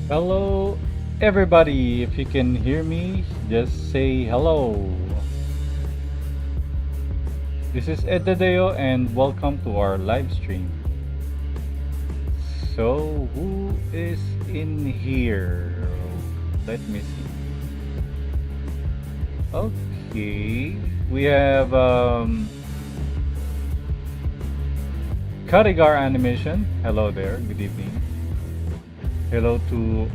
Hello, everybody. If you can hear me, just say hello. This is Tadeo, and welcome to our live stream. So, who is in here? Let me see. Okay, we have Karigar Animation. Hello there. Good evening. Hello to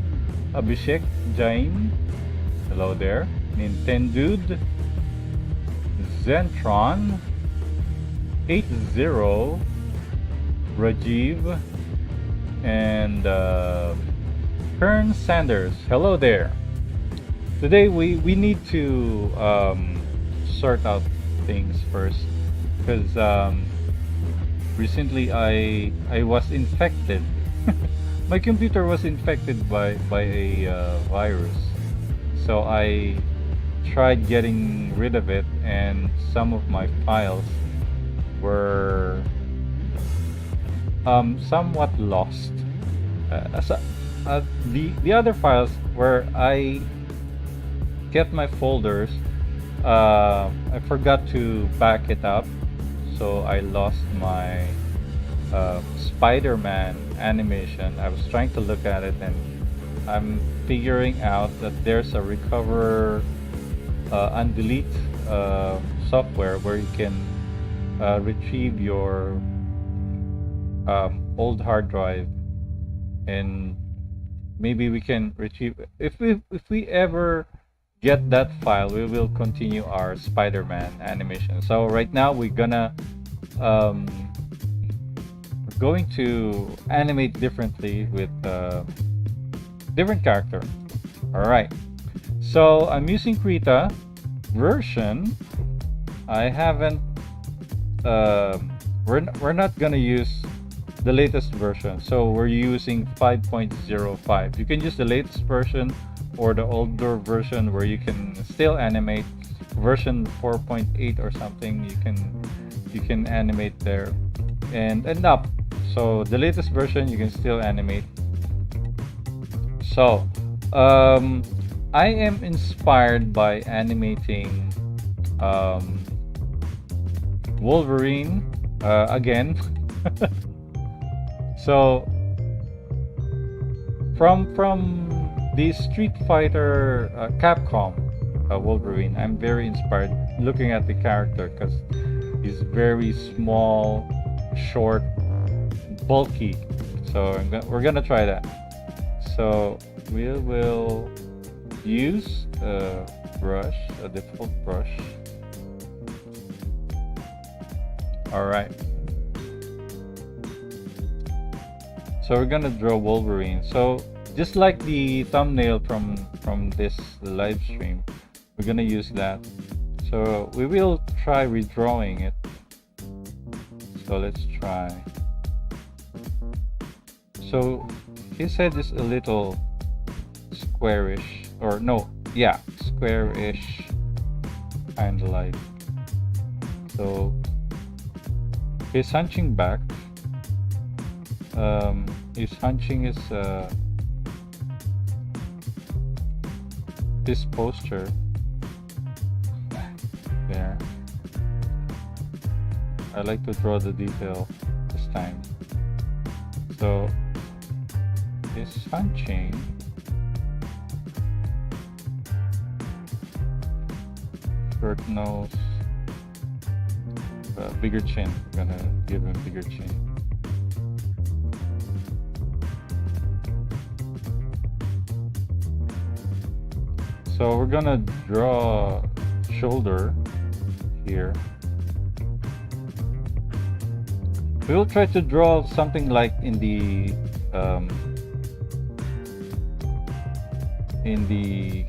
Abhishek Jain. Hello there. Nintendude. Zentron. 80. Rajiv. And Kern Sanders. Hello there. Today we need to sort out things first because recently I was infected. My computer was infected by a virus, so I tried getting rid of it, and some of my files were somewhat lost. The other files where I kept my folders, I forgot to back it up, so I lost my Spider-Man animation. I was trying to look at it, and I'm figuring out that there's a recover and delete software where you can retrieve your old hard drive, and maybe we can retrieve if we ever get that file, we will continue our Spider-Man animation. So right now we're going to animate differently with different character. All right, so I'm using Krita version. I haven't we're not gonna use the latest version, so we're using 5.05. You can use the latest version or the older version where you can still animate. Version 4.8 or something, you can animate there and up. So the latest version you can still animate. So I am inspired by animating Wolverine again. So from the Street Fighter Capcom Wolverine, I'm very inspired looking at the character because he's very small, short, bulky. So we're gonna try that. So we will use a brush, a default brush. All right. So we're gonna draw Wolverine. So just like the thumbnail from this live stream, we're gonna use that. So we will try redrawing it. So let's try. So his head is a little squarish, or no, yeah, squarish, kind of like. So he's hunching back. His hunching is this posture there. I like to draw the detail this time. So his hunching, short nose, bigger chin. I'm gonna give him bigger chin. So we're gonna draw shoulder here. We'll try to draw something like in the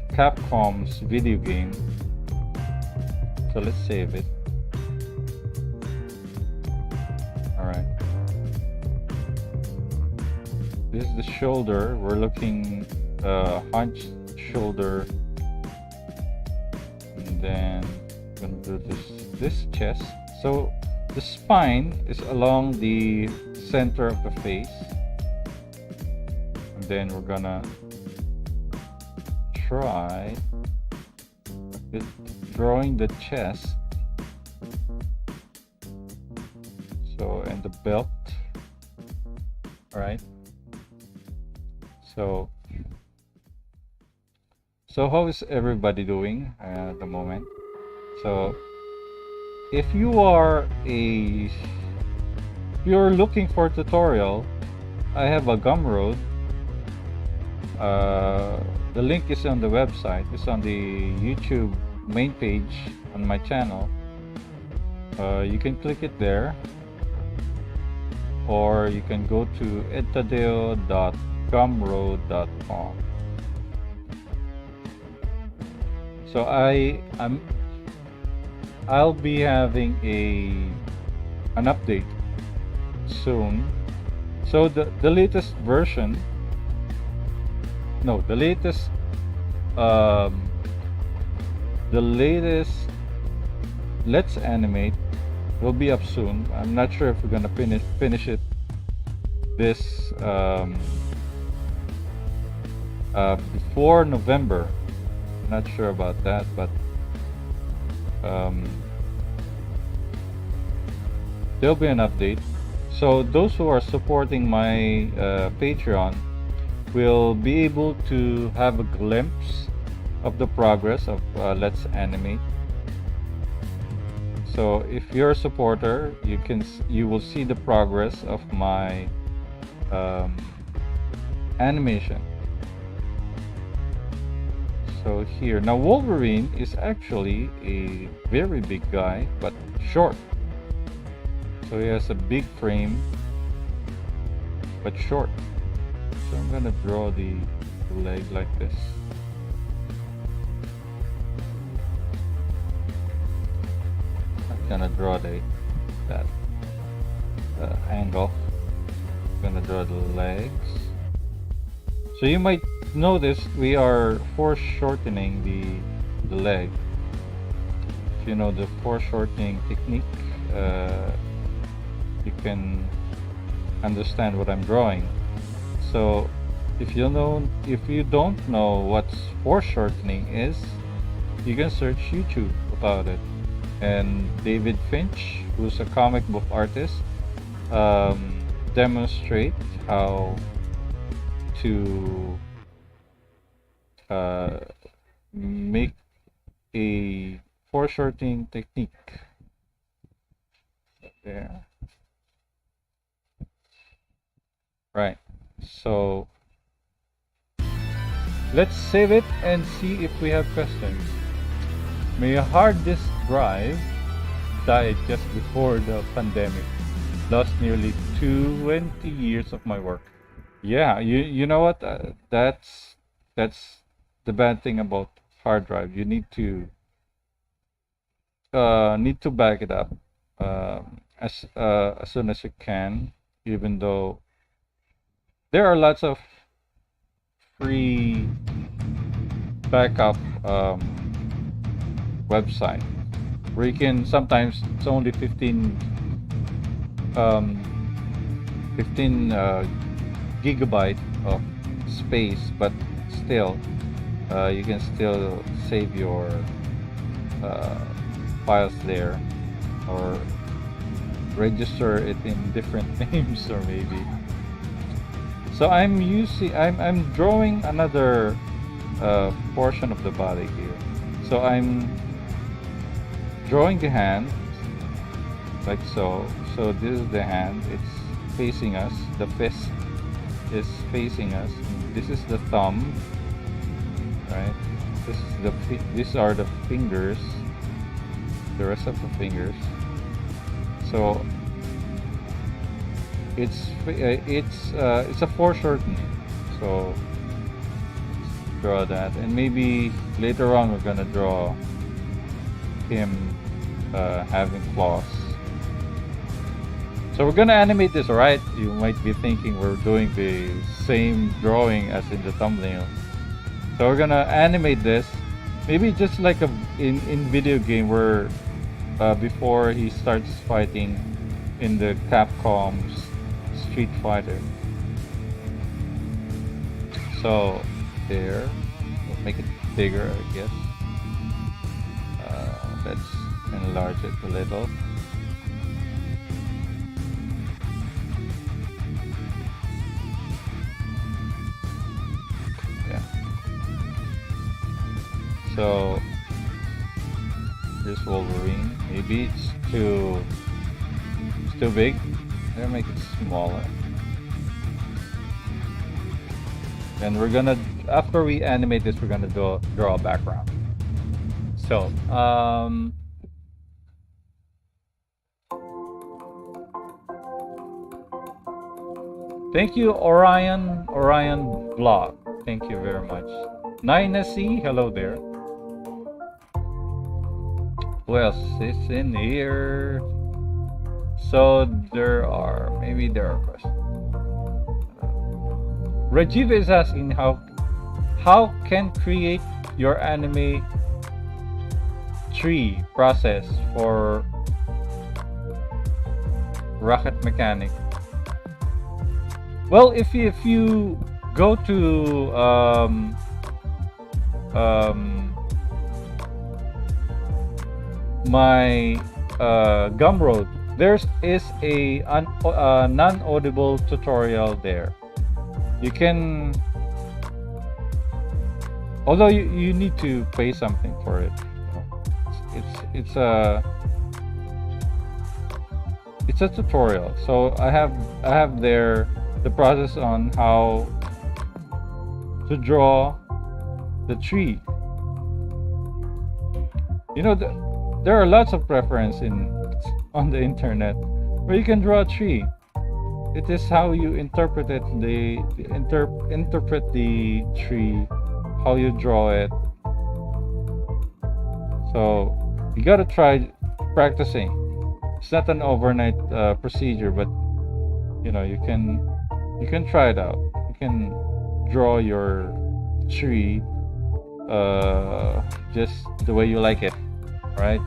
Capcom's video game. So let's save it. All right. This is the shoulder. We're looking hunched shoulder. Then I'm gonna do this chest. So the spine is along the center of the face, and then we're gonna try drawing the chest. So, and the belt. All right. So how is everybody doing at the moment? So if you're looking for a tutorial, I have a Gumroad. The link is on the website. It's on the YouTube main page on my channel. You can click it there, or you can go to tadeo.gumroad.com. So I'll be having an update soon. So the latest version, no, the latest Let's Animate will be up soon. I'm not sure if we're gonna finish it this before November. Not sure about that, but there'll be an update. So those who are supporting my Patreon will be able to have a glimpse of the progress of Let's Animate. So if you're a supporter, you will see the progress of my animation. So here, now Wolverine is actually a very big guy, but short. So he has a big frame, but short. So I'm gonna draw the leg like this. I'm gonna draw that angle. I'm gonna draw the legs. So you might notice we are foreshortening the leg. If you know the foreshortening technique, you can understand what I'm drawing. So if you don't know what foreshortening is, you can search YouTube about it. And David Finch, who's a comic book artist, demonstrate how to make a foreshortening technique. There. Right. So let's save it and see if we have questions. My hard disk drive died just before the pandemic. Lost nearly 20 years of my work. Yeah, you know what? That's the bad thing about hard drive. You need to back it up as soon as you can. Even though there are lots of free backup website where you can, sometimes it's only 15 gigabyte of space, but still you can still save your files there, or register it in different names, or maybe. So I'm drawing another portion of the body here. So I'm drawing the hand like so. So this is the hand, it's facing us, the fist is facing us, this is the thumb, right? These are the fingers, the rest of the fingers. So it's a foreshortening. So draw that, and maybe later on we're gonna draw him having claws. So we're gonna animate this, alright? You might be thinking we're doing the same drawing as in the thumbnail. So we're gonna animate this, maybe just like in video game where before he starts fighting in the Capcom's Street Fighter. So there, make it bigger, I guess. Let's enlarge it a little. Yeah. So here's Wolverine. Maybe it's too big. I'm gonna make it smaller. And we're gonna, after we animate this, we're gonna draw a background. So, thank you, Orion Vlog. Thank you very much. Nina C, hello there. Who else is in here? So maybe there are questions. Rajiv is asking how can create your anime tree process for rocket mechanic. Well, if you go to my Gumroad, there is a non-audible tutorial there. You can, although you need to pay something for it. It's a tutorial. So I have there the process on how to draw the tree. You know, there are lots of preference on the internet where you can draw a tree. It is how you interpret it, interpret the tree, how you draw it. So you gotta try practicing. It's not an overnight procedure, but you know, you can try it out. You can draw your tree just the way you like it, right?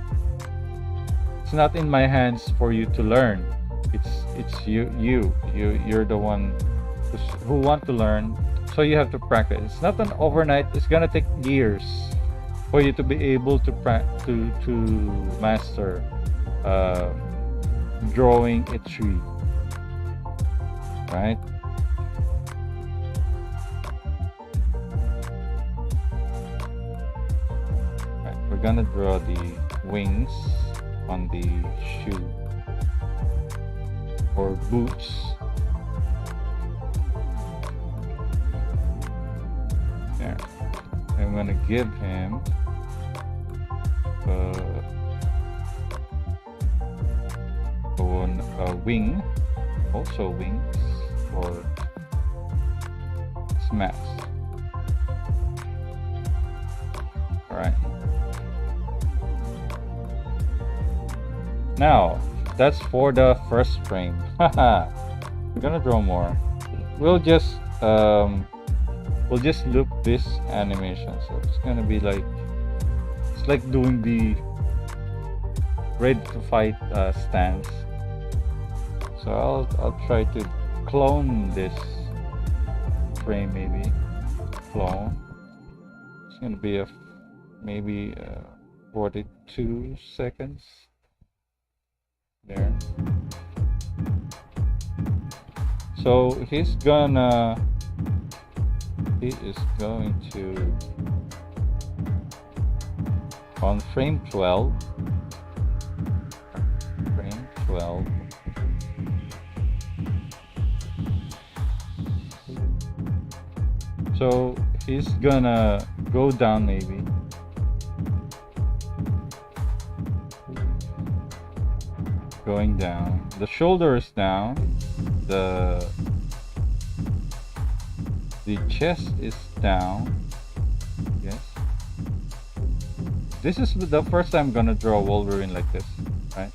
It's not in my hands for you to learn. It's you're the one who want to learn, so you have to practice. It's not an overnight. It's gonna take years for you to be able to master drawing a tree, right? We're gonna draw the wings on the shoe or boots. There. I'm gonna give him a wing, also wings or smash. All right. Now that's for the first frame. Haha. We're gonna draw more. We'll just loop this animation. So it's gonna be like, it's like doing the ready to fight stance. So I'll try to clone this frame, maybe clone. It's gonna be maybe 42 seconds there. So he is going to, on frame 12, so he's gonna go down, maybe going down, the shoulder is down, the chest is down. Yes, this is the first time I'm gonna draw Wolverine like this, right?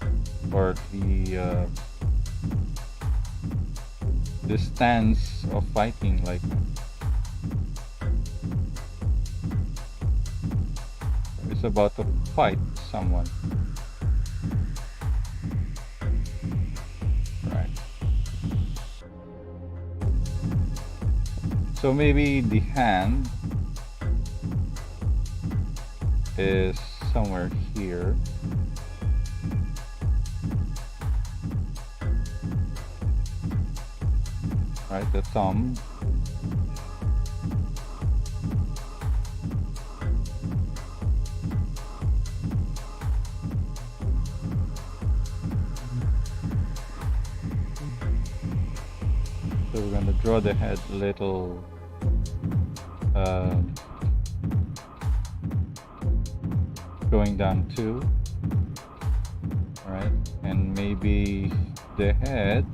Or the stance of fighting, like it's about to fight someone. Right. So maybe the hand is somewhere here. Right, the thumb. So we're going to draw the head a little going down too. All right, and maybe the head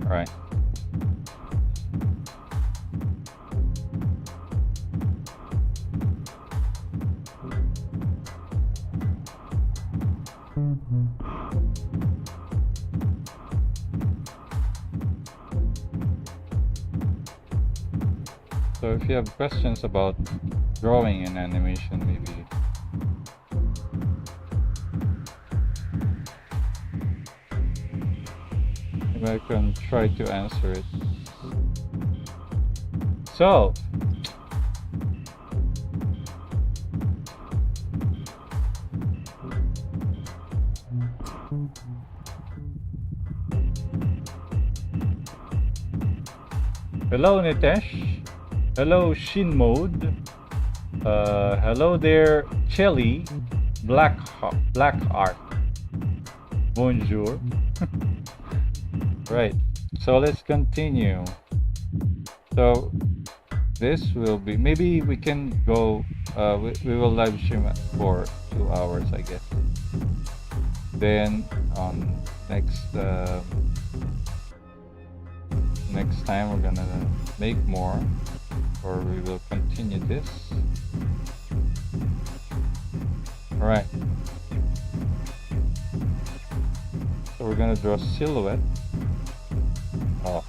right. So if you have questions about drawing and animation, maybe I can try to answer it. So hello Nitesh, hello Shin Mode, hello there Chelly, Black Art, bonjour. Right, so let's continue. So this will be, maybe we can go, we will live stream it for 2 hours, I guess. Then next time we're gonna make more, or we will continue this. All right, so we're gonna draw silhouette of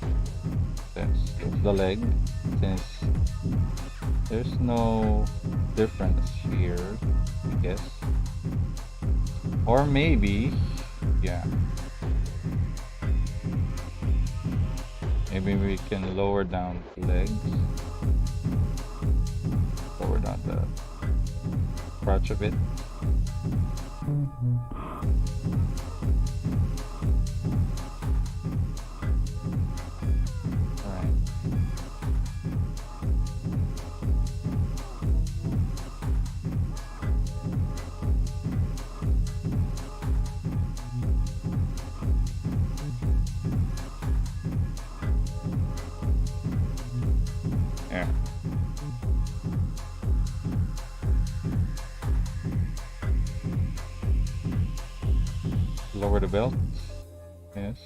the leg, since there's no difference here, I guess. Or maybe, yeah, maybe we can lower down the legs, lower down the crotch a bit. Lower the belt. Yes.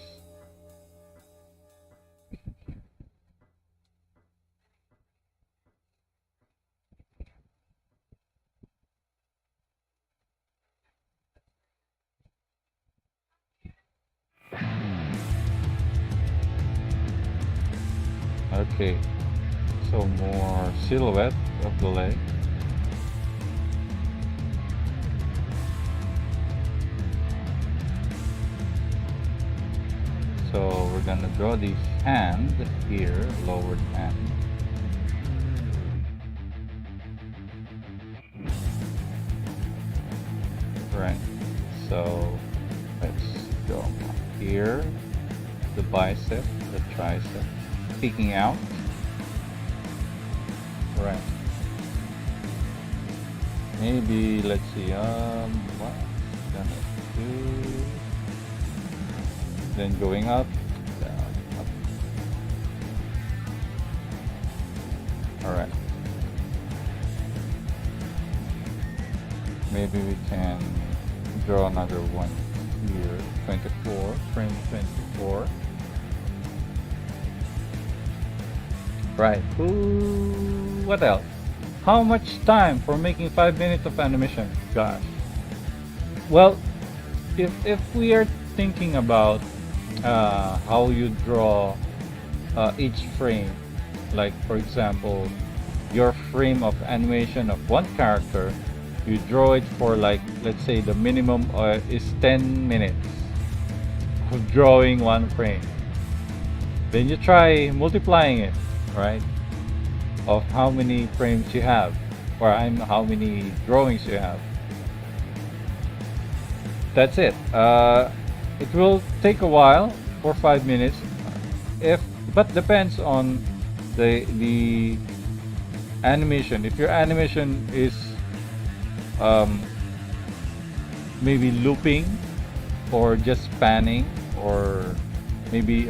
Okay. So more silhouette of the leg. So we're gonna draw the hand here, lowered hand. Right. So let's go here, the bicep, the tricep, peeking out. Right. Maybe let's see. What gonna do? Then going up, down, up. All right. Maybe we can draw another one here. 24, frame 24. Right. Ooh, what else? How much time for making 5 minutes of animation? Gosh. Well, if we are thinking about how you draw each frame, like for example, your frame of animation of one character, you draw it for, like, let's say the minimum is 10 minutes. of drawing one frame. Then you try multiplying it, right? Of how many frames you have, or how many drawings you have. That's it. It will take a while, 4 or 5 minutes, but depends on the animation. If your animation is maybe looping or just panning, or maybe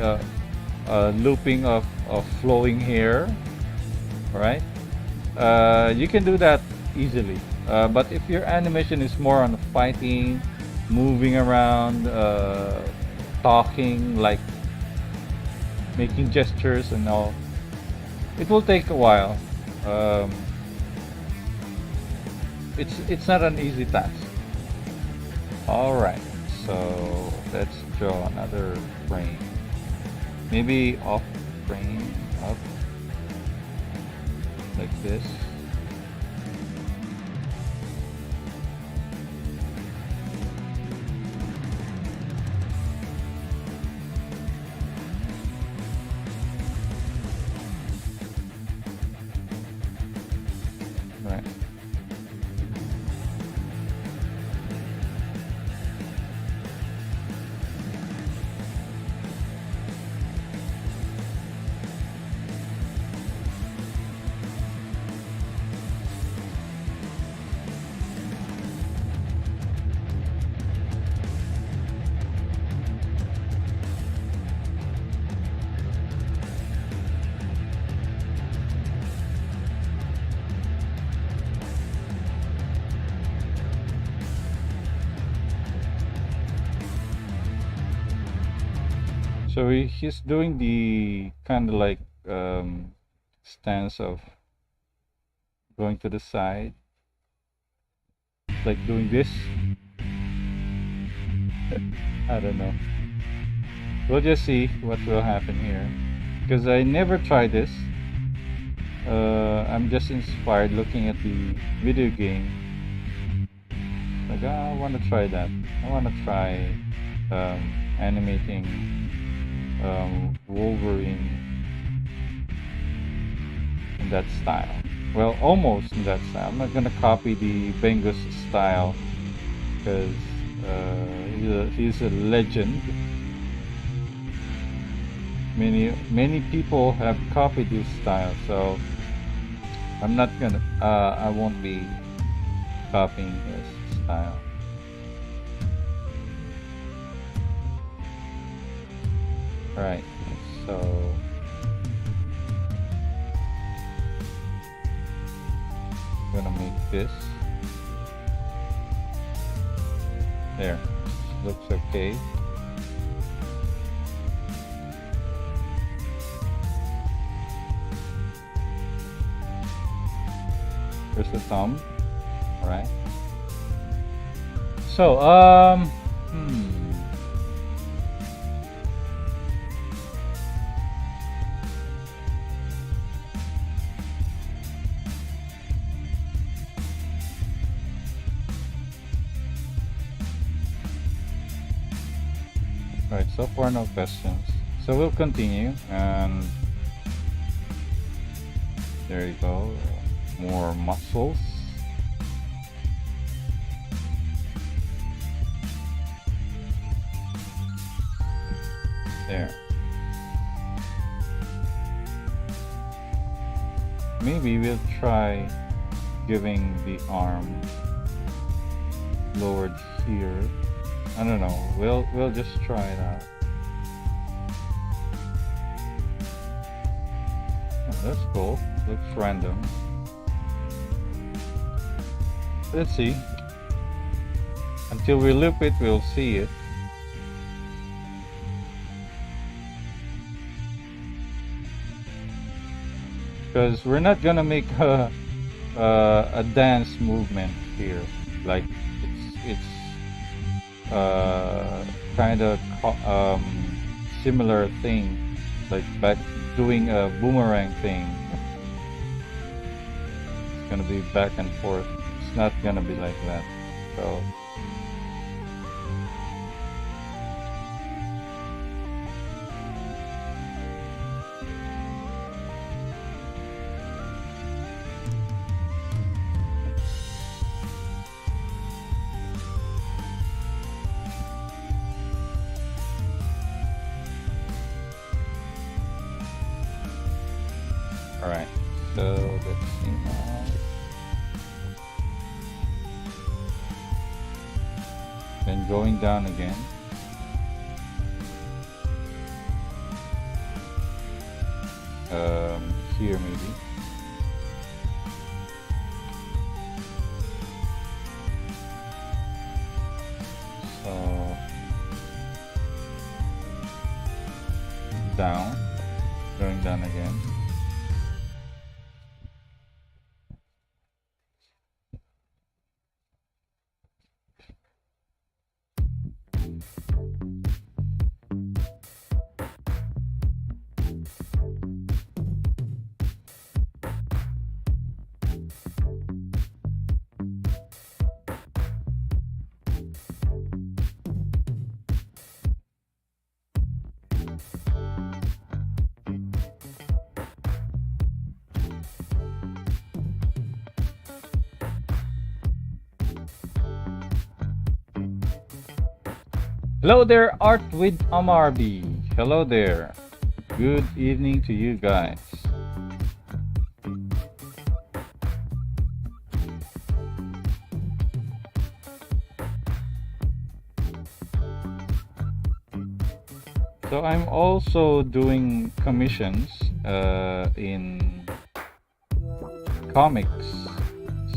looping of flowing hair, right? You can do that easily. But if your animation is more on fighting, moving around, talking, like making gestures and all, it will take a while. It's not an easy task. All right, so let's draw another frame. Maybe off frame, up, like this. Right. So he's doing the kind of like stance of going to the side, like doing this. I don't know. We'll just see what will happen here, because I never tried this. I'm just inspired looking at the video game. Like, I want to try that. I want to try animating Wolverine in that style. Well, almost in that style. I'm not gonna copy the Bengus style, because he's a legend. Many people have copied his style, so I'm not gonna. I won't be copying his style. Right, so I'm gonna make this. There, looks okay. There's the thumb. All right. So Right, so far no questions. So we'll continue, and there you go. More muscles. There. Maybe we'll try giving the arm lowered here. I don't know. We'll just try that. Oh, that's cool. Looks random. Let's see. Until we loop it, we'll see it. Because we're not gonna make a dance movement here. Like it's kind of similar thing, like back doing a boomerang thing. It's gonna be back and forth. It's not gonna be like that. So Alright, so let's see now. Then going down again. Here maybe. So down, going down again. Hello there, Art with Amarby. Hello there. Good evening to you guys. So I'm also doing commissions in comics.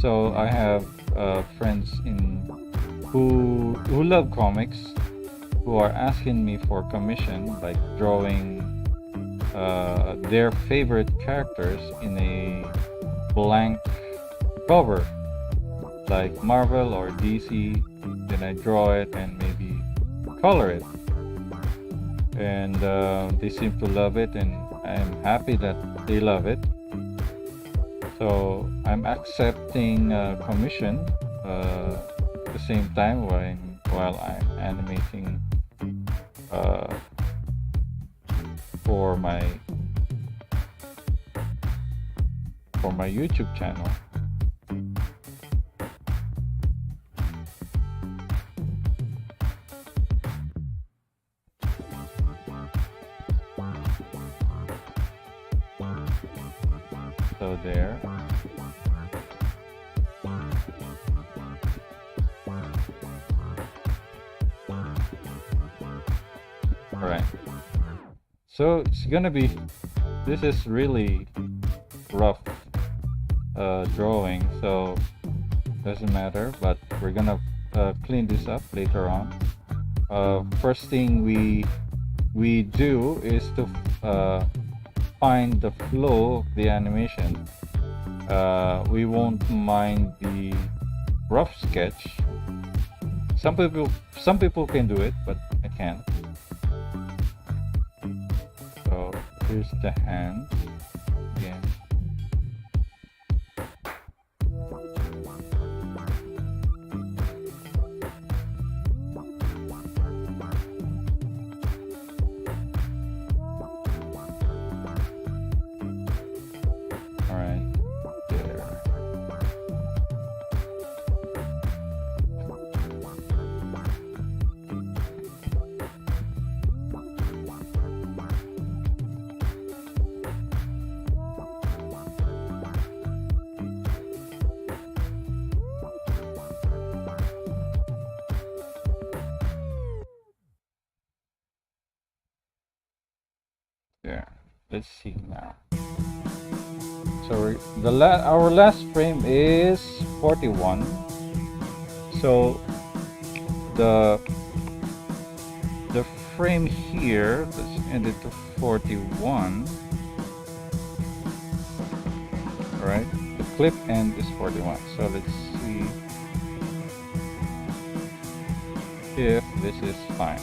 So I have friends who love comics, who are asking me for commission, like drawing their favorite characters in a blank cover, like Marvel or DC. Then I draw it and maybe color it, and they seem to love it, and I'm happy that they love it. So I'm accepting commission at the same time while I'm animating for my YouTube channel. So there. Alright. So it's gonna be, this is really rough drawing, so doesn't matter, but we're gonna clean this up later on. First thing we do is to find the flow of the animation. We won't mind the rough sketch. Some people can do it, but I can't. So here's the hand again. Let's see now. So our last frame is 41. So the frame here, let's end it to 41. All right, the clip end is 41. So let's see if this is fine.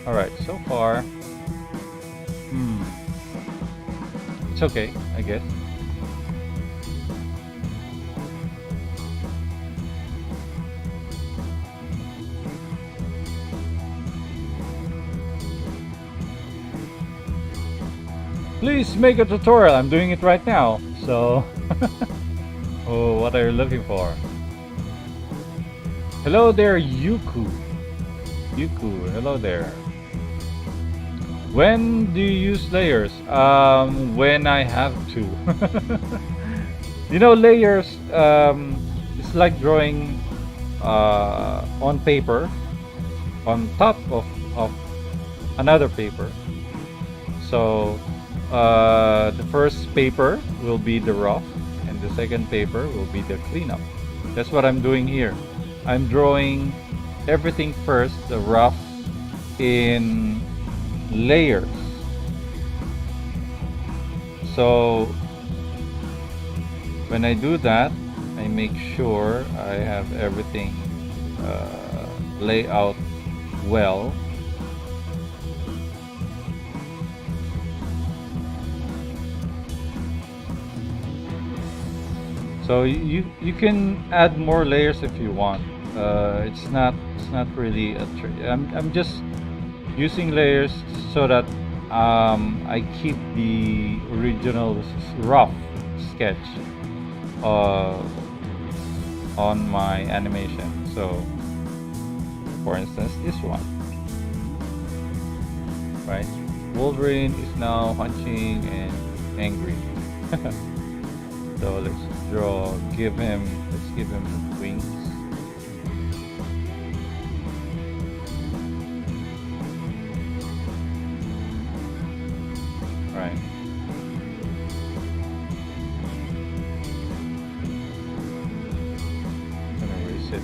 Alright, so far, it's okay, I guess. Please make a tutorial. I'm doing it right now, so oh, what are you looking for? Hello there, Yuku. Hello there. When do you use layers? When I have to. You know, layers, it's like drawing on paper, on top of another paper. So the first paper will be the rough, and the second paper will be the cleanup. That's what I'm doing here. I'm drawing everything first, the rough, in layers. So when I do that, I make sure I have everything lay out well. So you can add more layers if you want. It's not really a I'm just using layers so that I keep the original rough sketch on my animation. So for instance, this one, right? Wolverine is now hunching and angry. So let's give him wings. Right. I'm gonna erase it.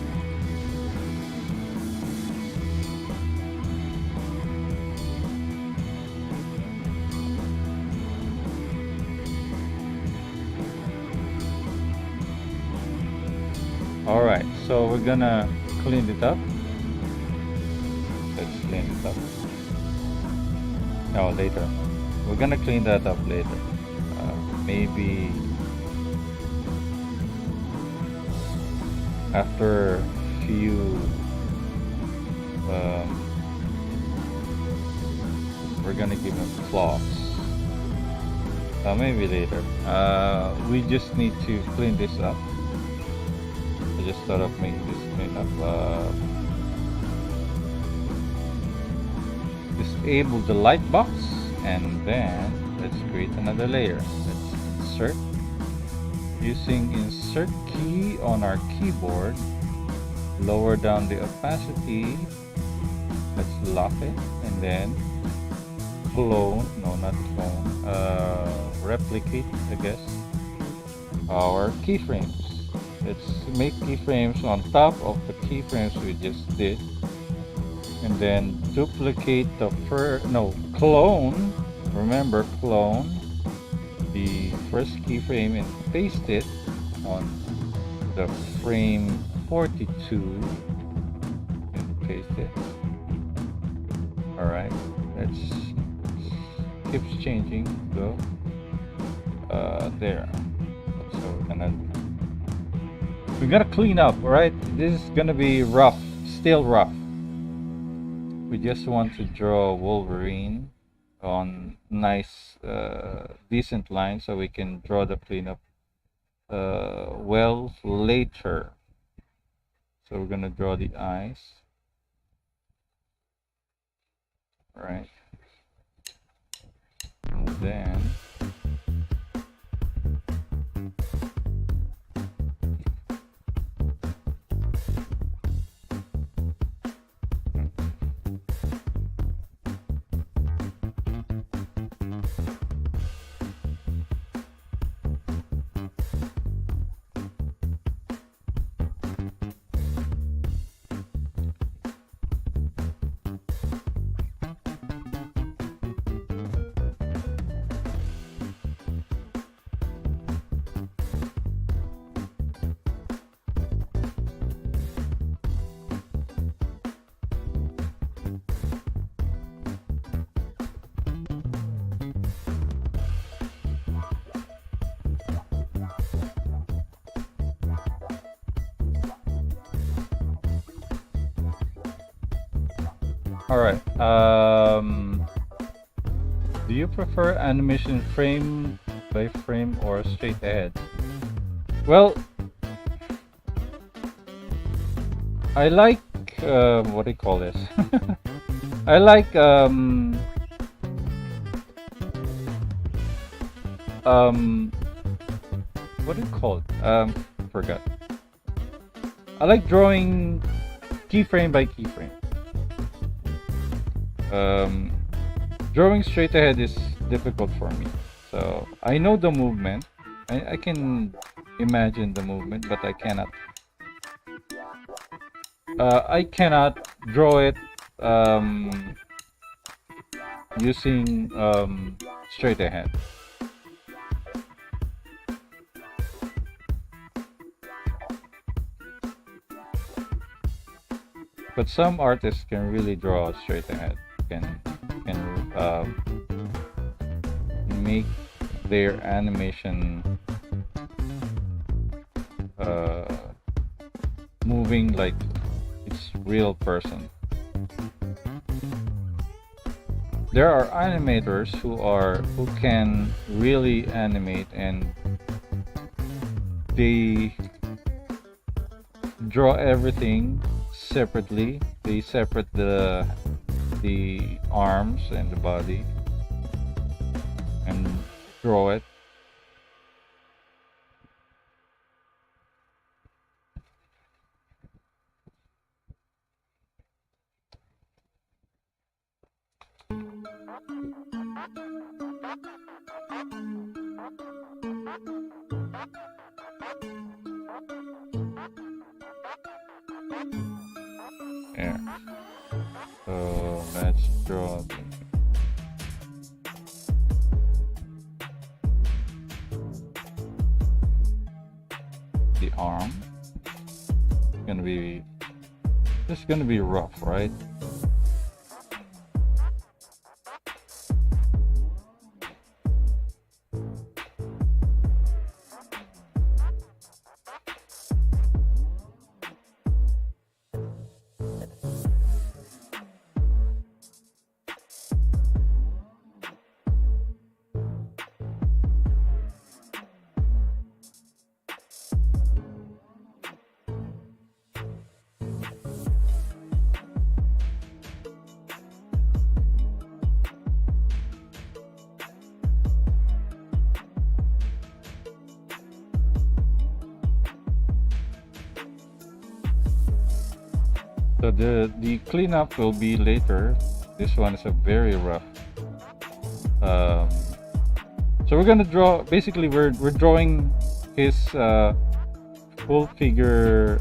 All right, so we're gonna clean it up. Let's clean it up. No, later. We're gonna clean that up later. Maybe after a few. We're gonna give him claws. Maybe later. We just need to clean this up. I just thought of making this clean up. Disable the light box, and then let's create another layer. Let's insert. Using insert key on our keyboard, lower down the opacity. Let's lock it, and then clone. No, not clone. Replicate, I guess, our keyframes. Let's make keyframes on top of the keyframes we just did, and then duplicate the clone. Remember, clone the first keyframe and paste it on the frame 42 and paste it. All right, let's keeps changing. Go there. So we're gonna clean up. All right, this is gonna be rough, still rough. We just want to draw Wolverine on nice decent lines so we can draw the cleanup well later. So we're gonna draw the eyes. All right, and then all right. Do you prefer animation frame by frame or straight ahead? Well, I like what do you call this? I like what do you call it? Forgot. I like drawing keyframe by keyframe. Drawing straight ahead is difficult for me. So I know the movement. I can imagine the movement, but I cannot draw it using straight ahead. But some artists can really draw straight ahead, can make their animation moving like it's real person. There are animators who can really animate, and they draw everything separately. They separate the arms and the body and draw it. Yeah. So let's draw the arm. This is gonna be rough, right? So the cleanup will be later. This one is a very rough. So we're gonna draw. Basically, we're drawing his full figure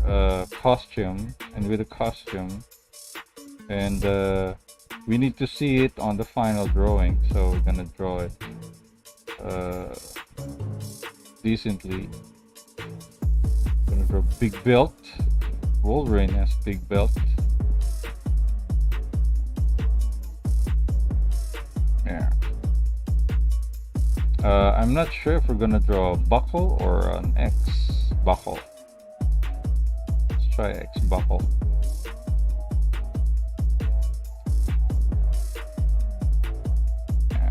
costume, and with a costume, and we need to see it on the final drawing. So we're gonna draw it decently. Gonna draw big belt. Wolverine has big belt. Yeah. I'm not sure if we're gonna draw a buckle or an X buckle. Let's try X buckle. Yeah.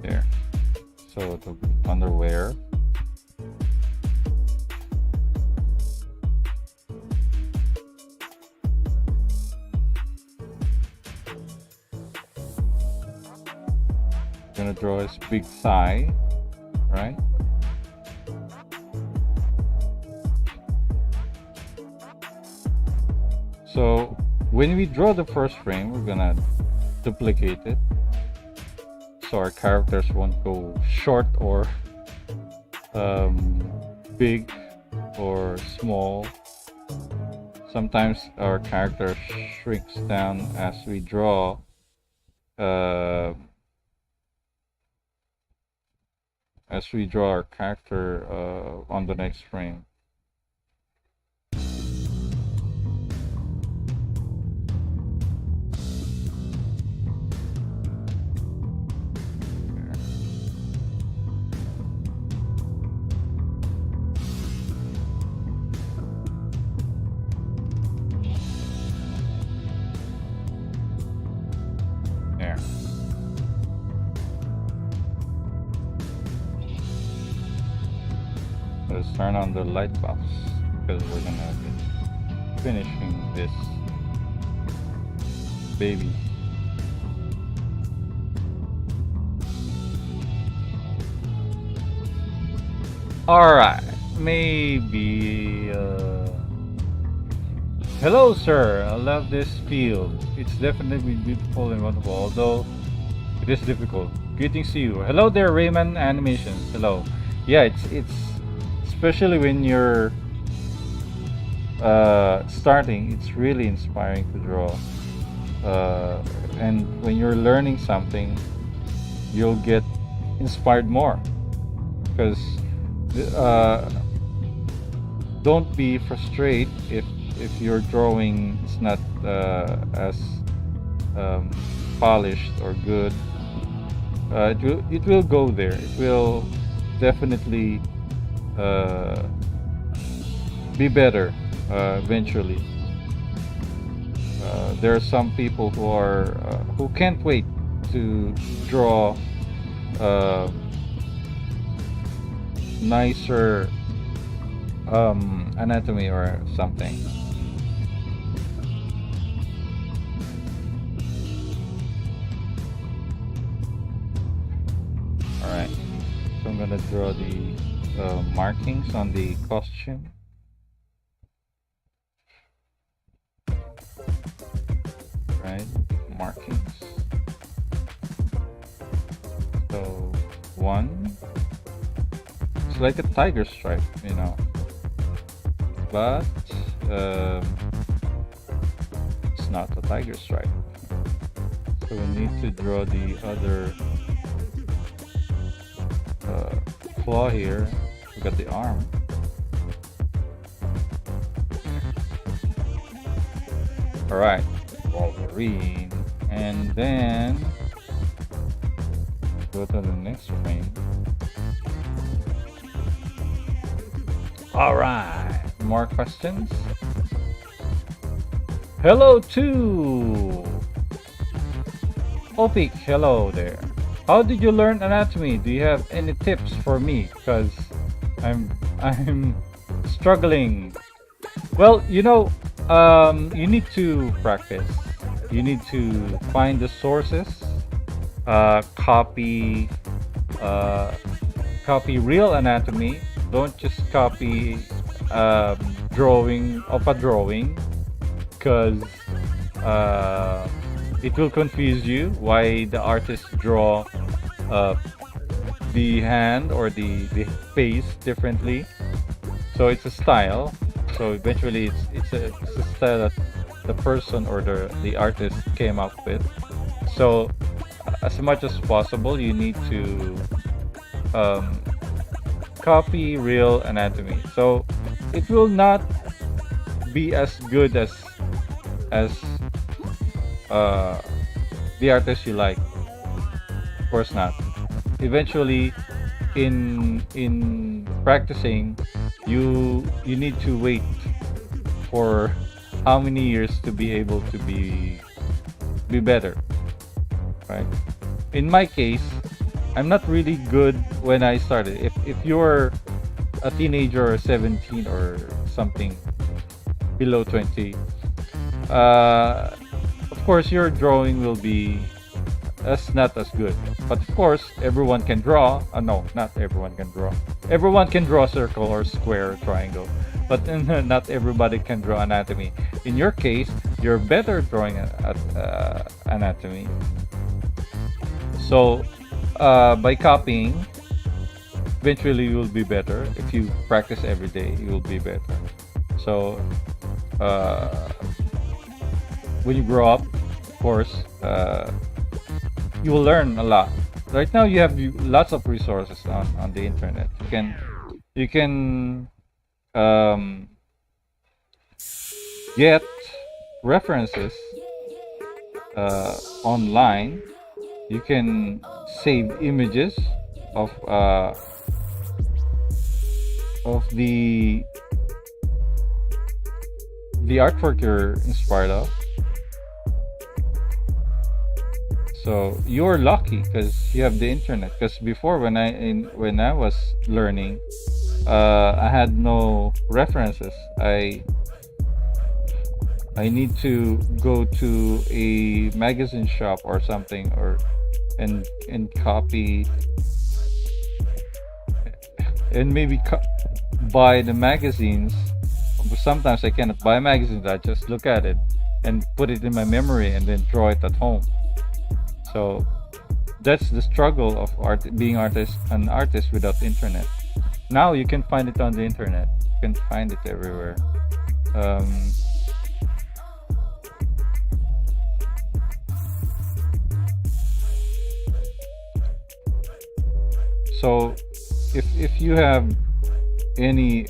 There. So it'll be underwear. Gonna draw his big thigh, right? So when we draw the first frame, we're gonna duplicate it so our characters won't go short or big or small. Sometimes our character shrinks down as we draw our character on the next frame. There. Let's turn on the light box because we're gonna be finishing this baby All right, maybe. Hello, sir. I love this field. It's definitely beautiful and wonderful, although it is difficult. Greetings to you. Hello there, Rayman Animations. Hello. Yeah, it's especially when you're starting. It's really inspiring to draw. And when you're learning something, you'll get inspired more. Because don't be frustrated if your drawing is not as polished or good. It will go there. It will definitely be better eventually. There are some people who can't wait to draw nicer anatomy or something. Alright, so I'm gonna draw the markings on the costume. Right, markings. So one, it's like a tiger stripe, you know, but it's not a tiger stripe. So we need to draw the other claw here. We got the arm. All right, Wolverine, and then go to the next frame. All right, more questions. Hello to Opik. Hello there. How did you learn anatomy? Do you have any tips for me? Because I'm struggling. Well, you know, you need to practice. You need to find the sources, copy real anatomy. Don't just copy drawing of a drawing, because it will confuse you why the artist draw the hand or the face differently. So it's a style. So eventually it's a style that the person or the artist came up with. So as much as possible, you need to copy real anatomy. So it will not be as good as the artist you like. Of course not. Eventually, in practicing, you need to wait for how many years to be able to be better, right? In my case, I'm not really good when I started. If you're a teenager or 17 or something below 20, of course your drawing will be not as good. But of course, everyone can draw. No, not everyone can draw. Everyone can draw circle or square or triangle, but not everybody can draw anatomy. In your case, you're better drawing anatomy. So by copying, eventually you will be better. If you practice every day, you will be better. So when you grow up, of course, you will learn a lot. Right now you have lots of resources on the internet. You can get references online. You can save images of the artwork you're inspired of. So you're lucky because you have the internet. Because before, when I was learning, I had no references. I need to go to a magazine shop or something, and copy and maybe buy the magazines. Sometimes I cannot buy magazines. I just look at it and put it in my memory and then draw it at home. So that's the struggle of being an artist without internet. Now you can find it on the internet. You can find it everywhere. So if you have any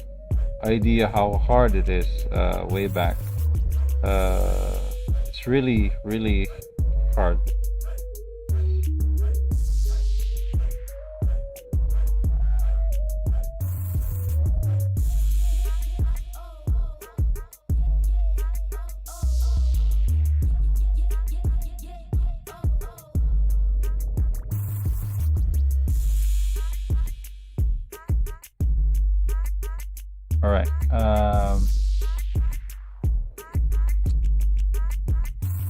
idea how hard it is way back, it's really hard. All right.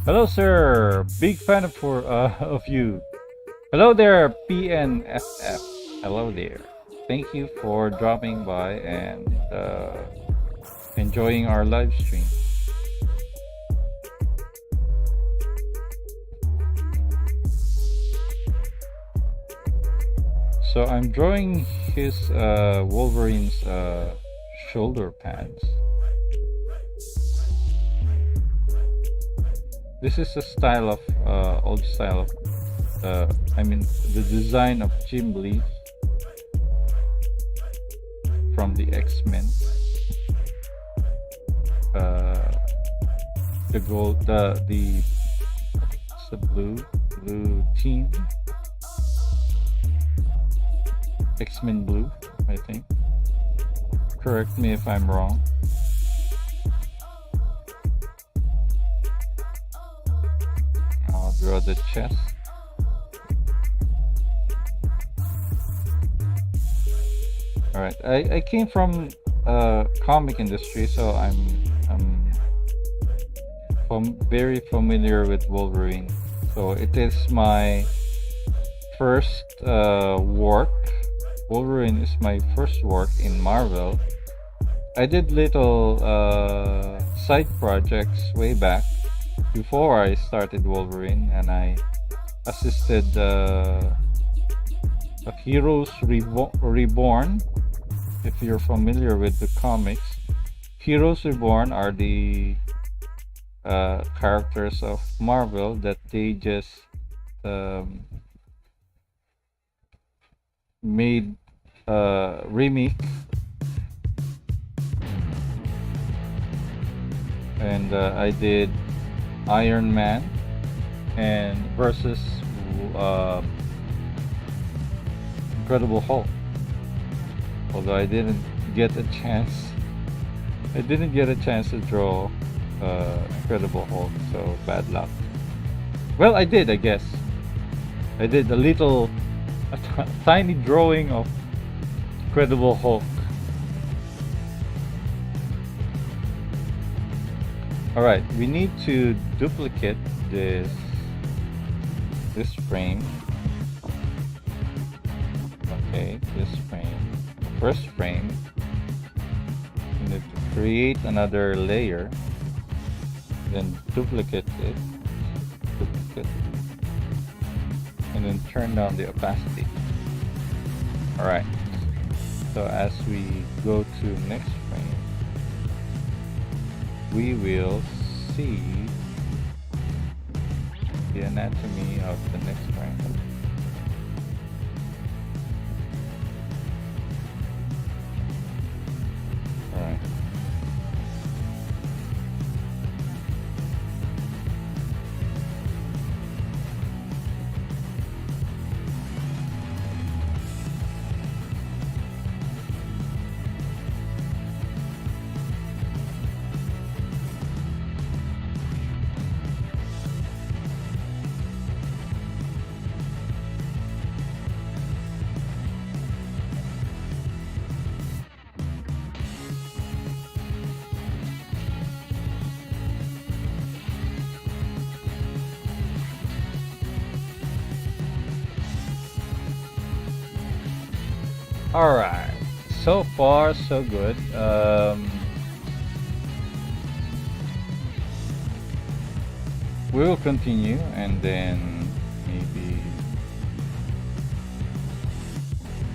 Hello, sir. Big fan of you. Hello there, PNFF. Hello there. Thank you for dropping by and enjoying our live stream. So I'm drawing his Wolverine's shoulder pads. This is a style of old style of I mean the design of Jim Lee from the X-Men. The gold, the it's the blue team, X-Men blue, I think. Correct me if I'm wrong. I'll draw the chest. All right, I came from comic industry, so I'm very familiar with Wolverine. So it is my first work. Wolverine is my first work in Marvel. I did little side projects way back before I started Wolverine, and I assisted Heroes Reborn. If you're familiar with the comics, Heroes Reborn are the characters of Marvel that they just made a remake, and I did Iron Man and versus Incredible Hulk. Although I didn't get a chance to draw Incredible Hulk, so bad luck. Well, I did, I guess. I did a tiny drawing of Incredible Hulk. Alright, we need to duplicate this frame. Okay, this frame. First frame. We need to create another layer. Then duplicate it. And then turn down the opacity. Alright. So as we go to next frame, we will see the anatomy of the next frame. Alright. Alright, so far so good. We will continue and then maybe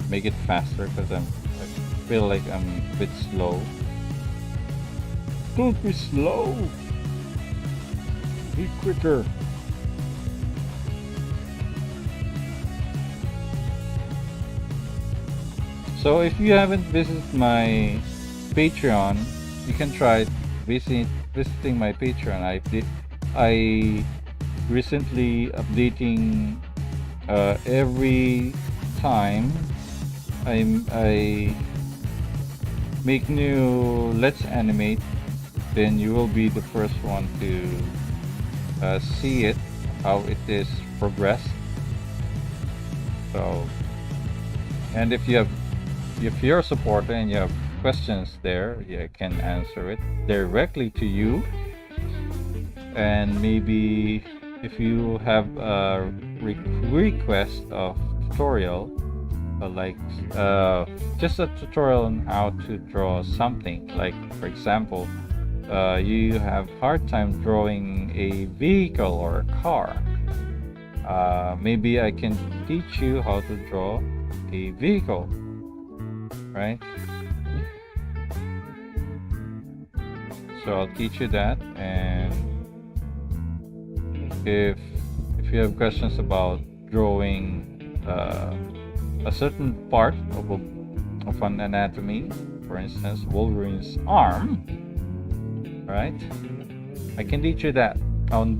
make it faster because I feel like I'm a bit slow. Don't be slow. Be quicker. So if you haven't visited my Patreon, you can try visiting my Patreon. I recently updating every time I make new Let's Animate, then you will be the first one to see it, how it is progressed. So, and if you're a supporter and you have questions there, you can answer it directly to you. And maybe if you have a request of tutorial, like just a tutorial on how to draw something, like for example, you have hard time drawing a vehicle or a car, maybe I can teach you how to draw a vehicle, right? So I'll teach you that. And if you have questions about drawing a certain part of an anatomy, for instance Wolverine's arm, right, I can teach you that on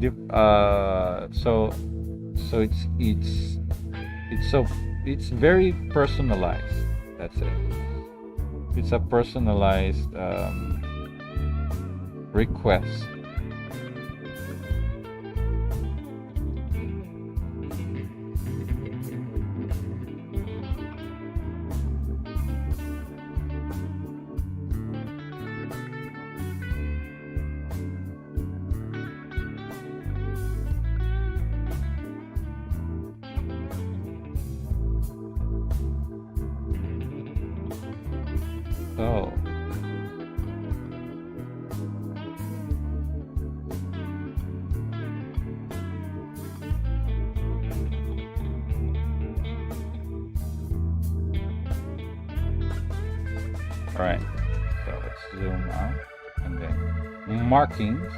so it's very personalized. That's it. It's a personalized request. Oh. Alright, so let's zoom out and then markings.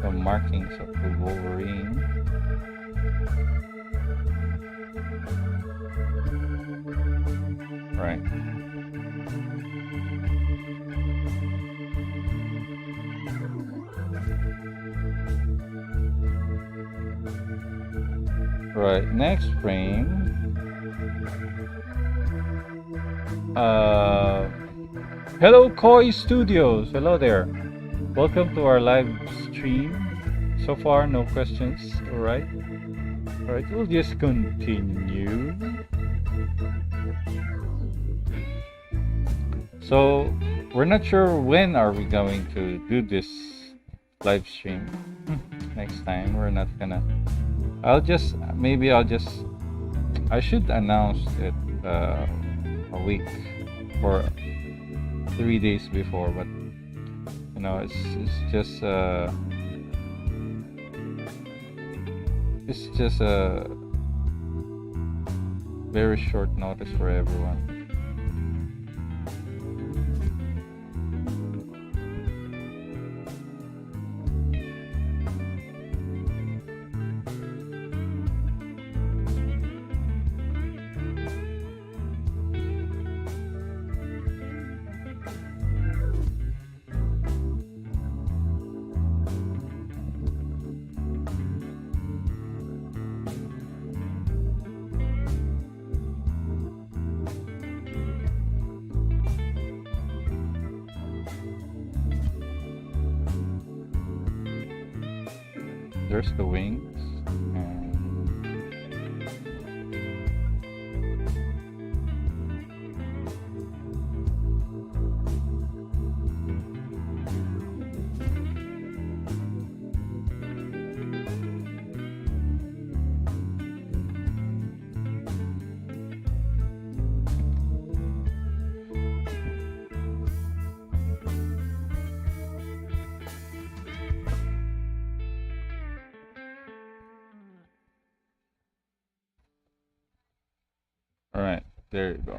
The markings of the Wolverine. Right. Right, next frame. Hello Koi Studios. Hello there. Welcome to our live stream. So far no questions. Alright. Alright, we'll just continue. So we're not sure when are we going to do this live stream. Next time we're not gonna. I should announce it a week or 3 days before, but you know it's just a very short notice for everyone. There's the wings. All right, there you go.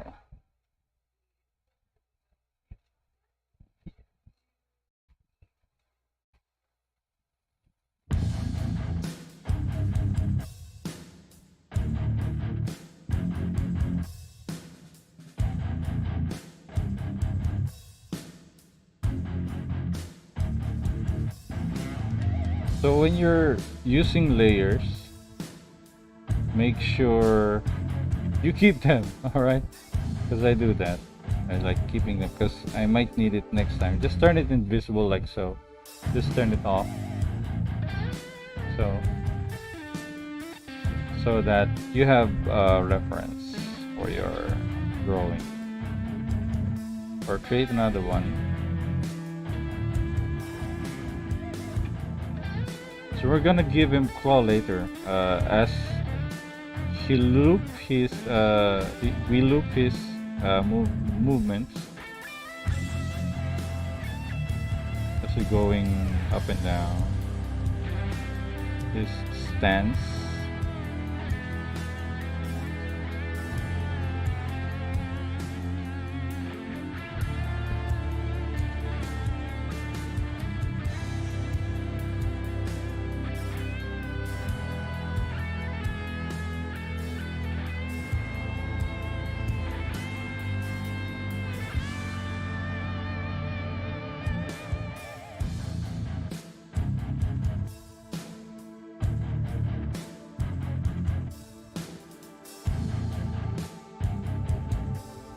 So when you're using layers, make sure you keep them, all right? Because I do that. I like keeping them because I might need it next time. Just turn it invisible like so. Just turn it off. So that you have a reference for your drawing. Or create another one. So we're gonna give him claw later, as he loop his we loop his movements as he's going up and down. His stance.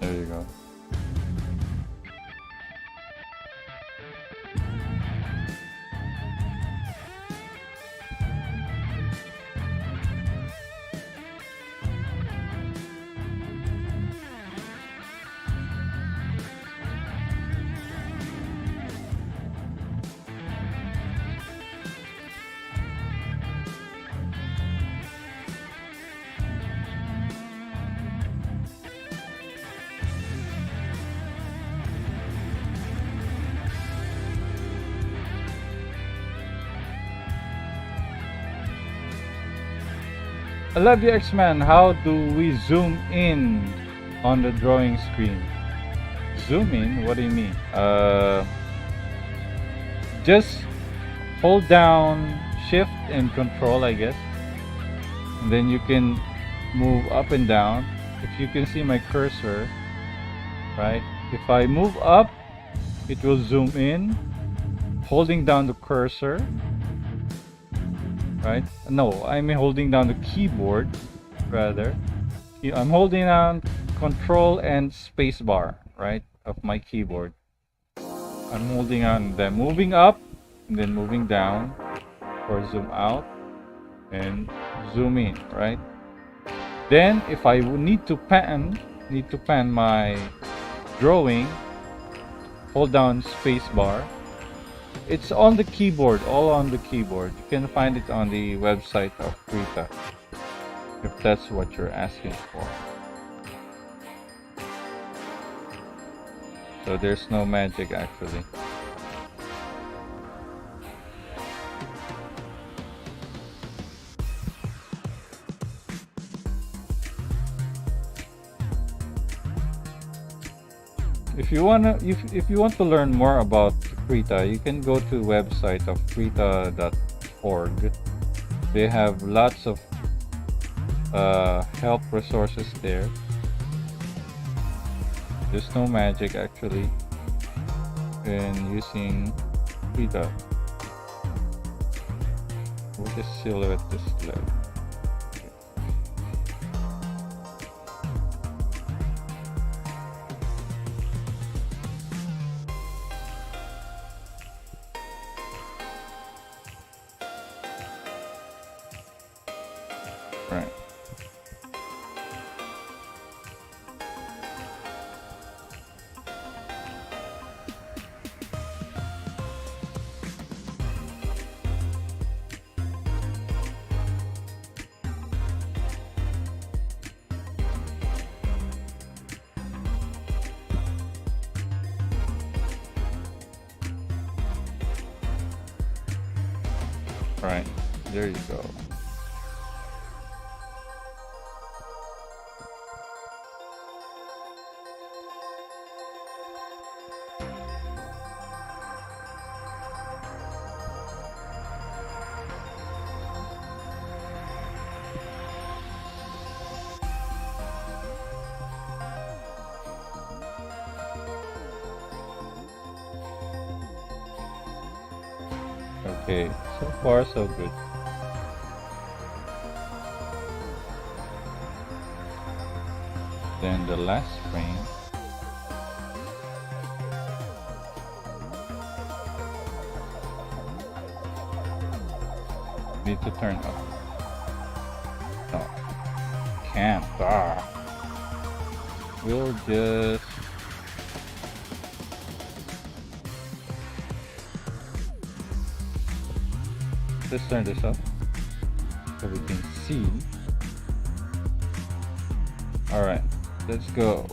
There you go. I love you, X-Man. How do we zoom in on the drawing screen? Zoom in? What do you mean? Just hold down Shift and Control, I guess. And then you can move up and down. If you can see my cursor, right? If I move up, it will zoom in. Holding down the cursor. Right? No, I'm holding down the keyboard rather. I'm holding down Control and Space bar, right, of my keyboard. I'm holding on, then moving up, and then moving down for zoom out and zoom in, right? Then if I need to pan my drawing, hold down Space bar. It's on the keyboard, all on the keyboard. You can find it on the website of Krita, if that's what you're asking for. So there's no magic actually. If you want to learn more about Krita, you can go to the website of krita.org. They have lots of help resources there. There's no magic actually in using Krita. We'll just silhouette this level. Right. Right. There you go. Okay, so far so good. Then the last frame. Need to turn up. No, can't. We'll just turn this up so we can see. All right, let's go.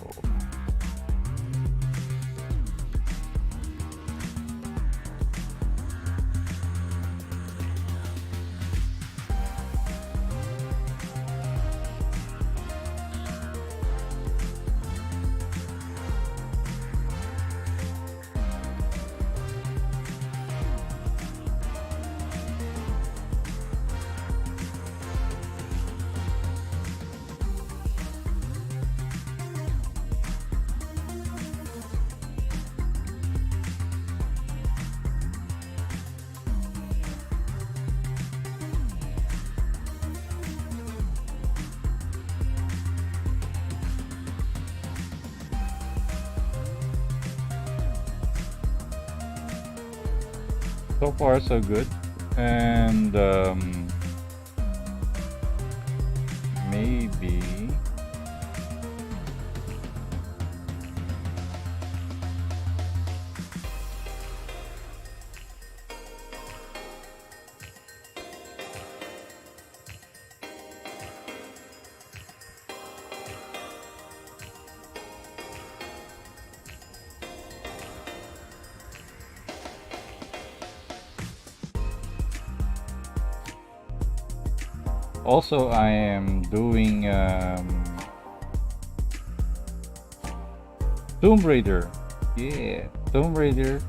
So far so good, and maybe also I am doing Tomb Raider. Yeah, Tomb Raider.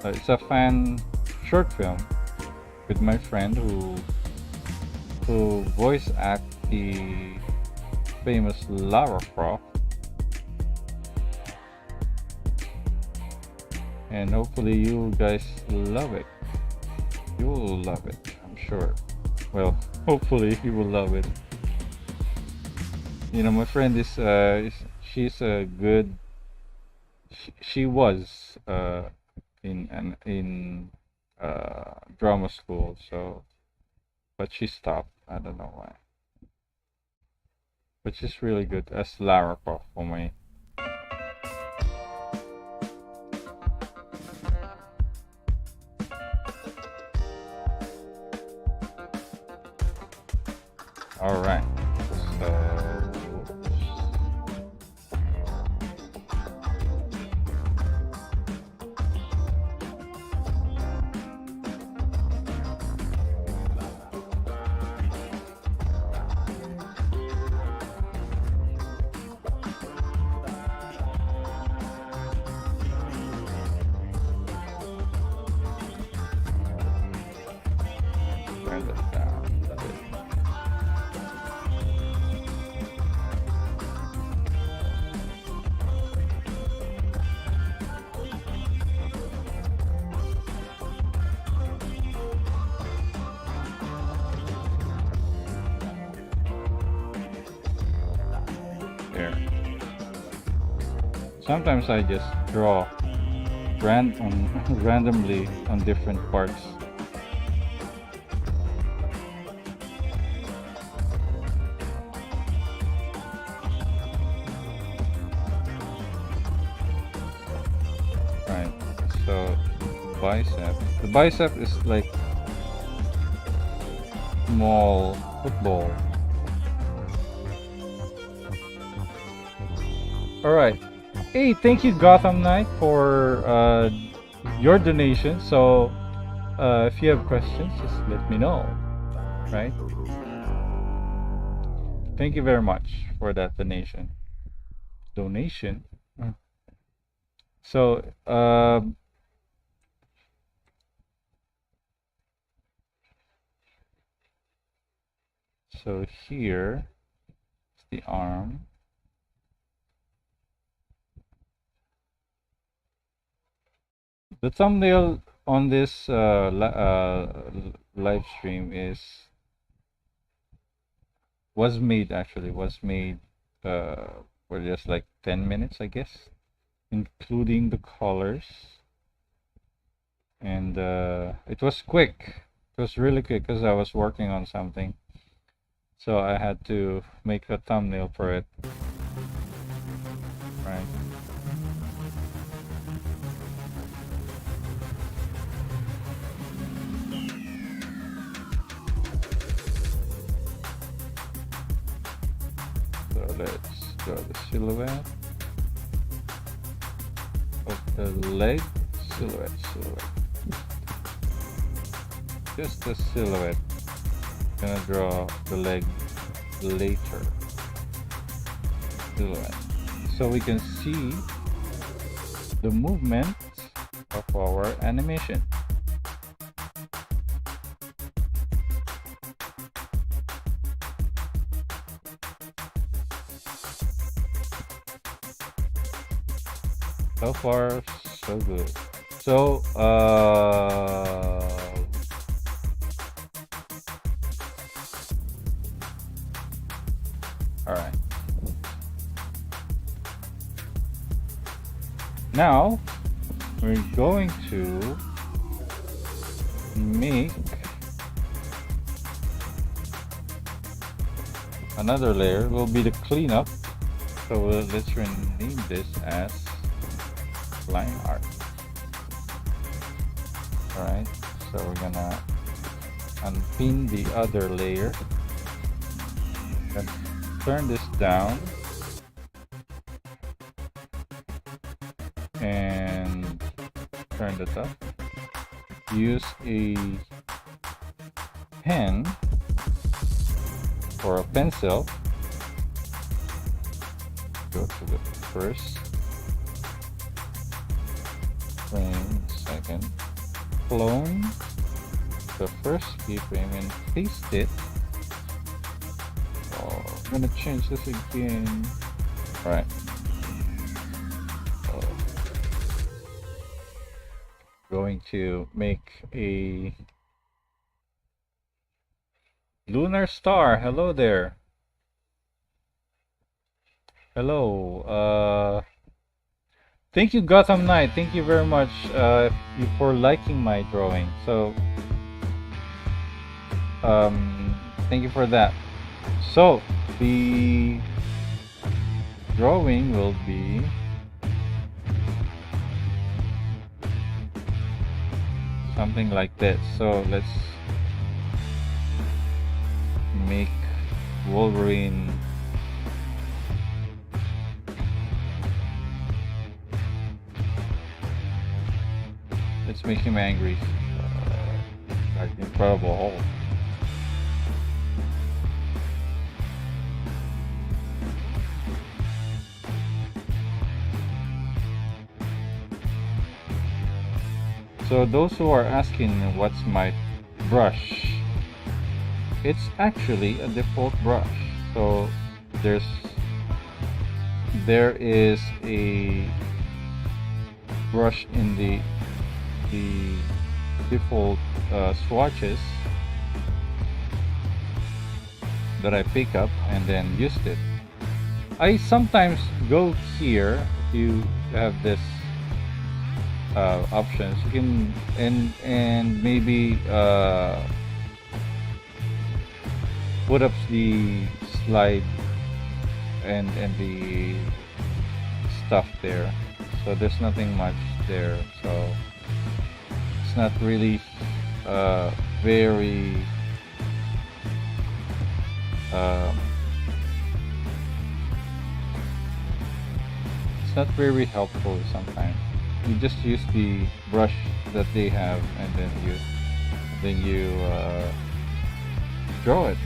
It's a fan short film with my friend who voice act the famous Lara Croft, and hopefully you guys love it. You will love it, I'm sure. Well, hopefully you will love it. You know, my friend she's a good. She was in drama school, so but she stopped. I don't know why. But she's really good as Lara Croft for me. All right. Sometimes I just draw randomly on different parts. Right, so bicep. The bicep is like small football. All right. Hey, thank you Gotham Knight for your donation. So if you have questions, just let me know. Right? Thank you very much for that donation. So so here is the arm. The thumbnail on this live stream was made for just like 10 minutes, I guess, including the colors. And it was quick. It was really quick because I was working on something, so I had to make a thumbnail for it, right? So let's draw the silhouette of the leg. Silhouette. Just the silhouette. Gonna draw the leg later. Silhouette. So we can see the movement of our animation. So far, so good. So, all right. Now, we're going to make another layer. Will be the cleanup. So let's rename this as line art. Alright, so we're gonna unpin the other layer, then turn this down and turn it up. Use a pen or a pencil. Go to the first frame, second, clone the first keyframe and paste it. Oh, I'm gonna change this again. All right. Going to make a lunar star. Hello there. Hello. Thank you, Gotham Knight. Thank you very much for liking my drawing. So, thank you for that. So, the drawing will be something like this. So, let's make Wolverine let's make him angry. Like the Incredible Hulk. So those who are asking what's my brush, it's actually a default brush. So there is a brush in the default swatches that I pick up and then used it. I sometimes go here. If you have this options, you can and maybe put up the slide and the stuff there. So there's nothing much there. So it's not really very it's not very helpful sometimes. You just use the brush that they have and then you draw it.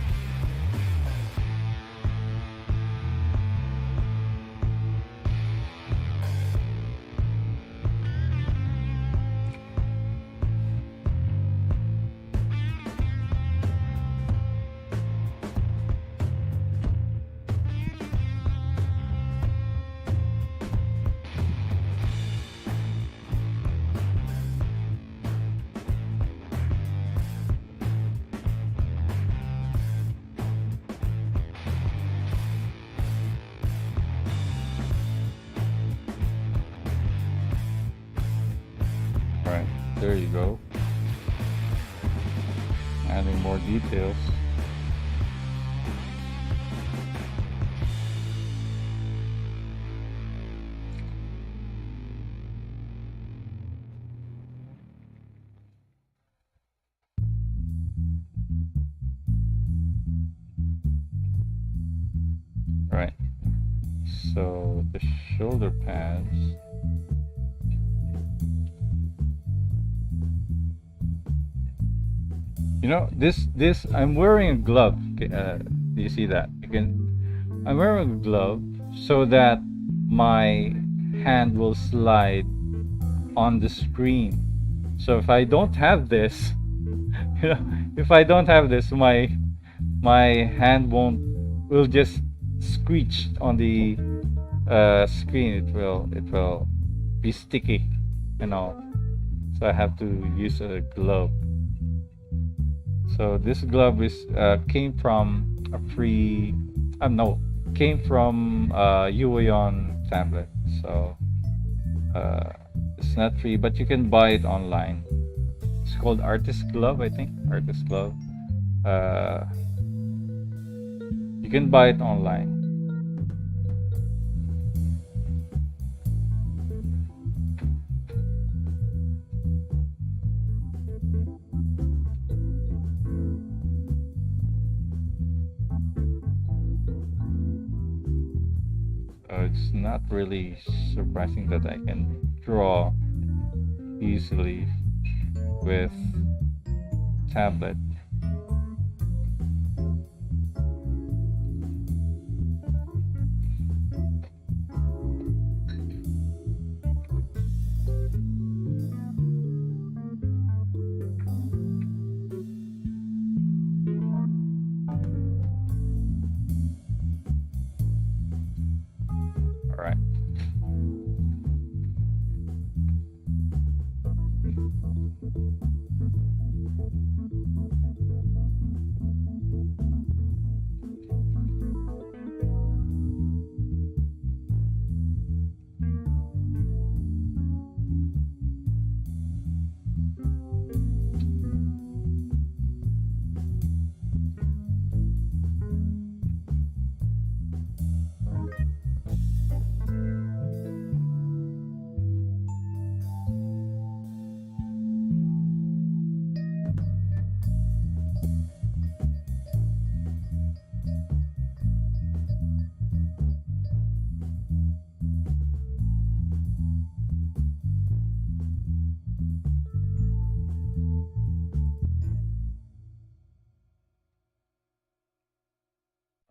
There you go. Adding more details. Right. So the shoulder pads. You know, this I'm wearing a glove. Do you see that? I'm wearing a glove so that my hand will slide on the screen. So if I don't have this, you know, if I don't have this, my hand will just screech on the screen. It will be sticky, you know. So I have to use a glove. So this glove is came from a free, no, came from Uayon tablet. So it's not free, but you can buy it online. It's called Artist Glove, I think. Artist Glove. You can buy it online. It's not really surprising that I can draw easily with tablet. All right.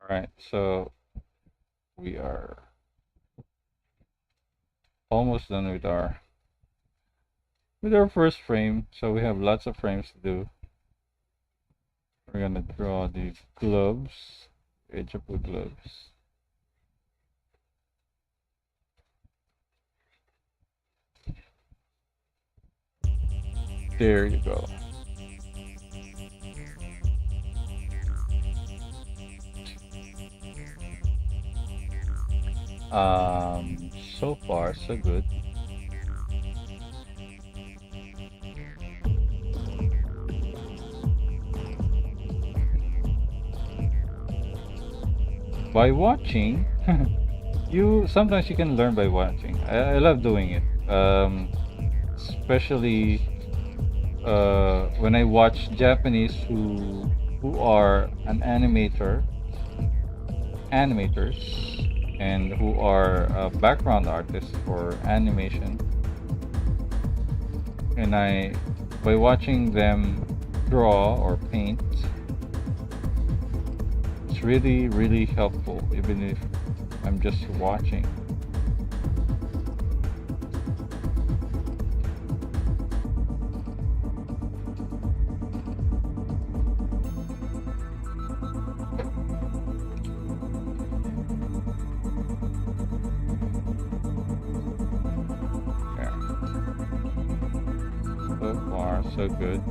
All right, so we are almost done with our first frame. So we have lots of frames to do. We're gonna draw the gloves, edge of the gloves. There you go. So far so good. By watching, you sometimes you can learn by watching. I love doing it, especially when I watch Japanese who are an animators, and who are background artists for animation. And by watching them draw or paint, it's really, really helpful, even if I'm just watching. So far, so good.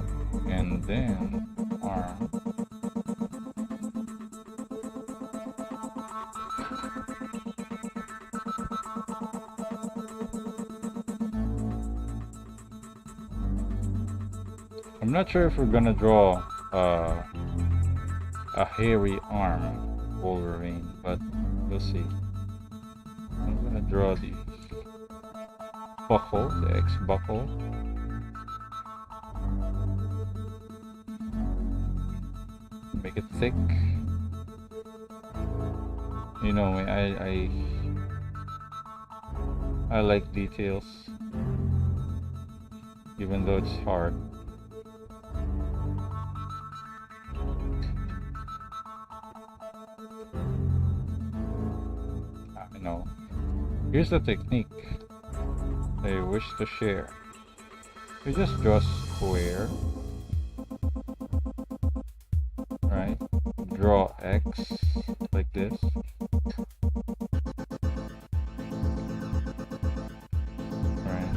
And then arm. I'm not sure if we're gonna draw a hairy arm Wolverine, but we'll see. I'm gonna draw the buckle, the X buckle. Make it thick. You know me, I like details, even though it's hard. I know. Here's the technique I wish to share. You just draw a square, right? Draw X like this. Right.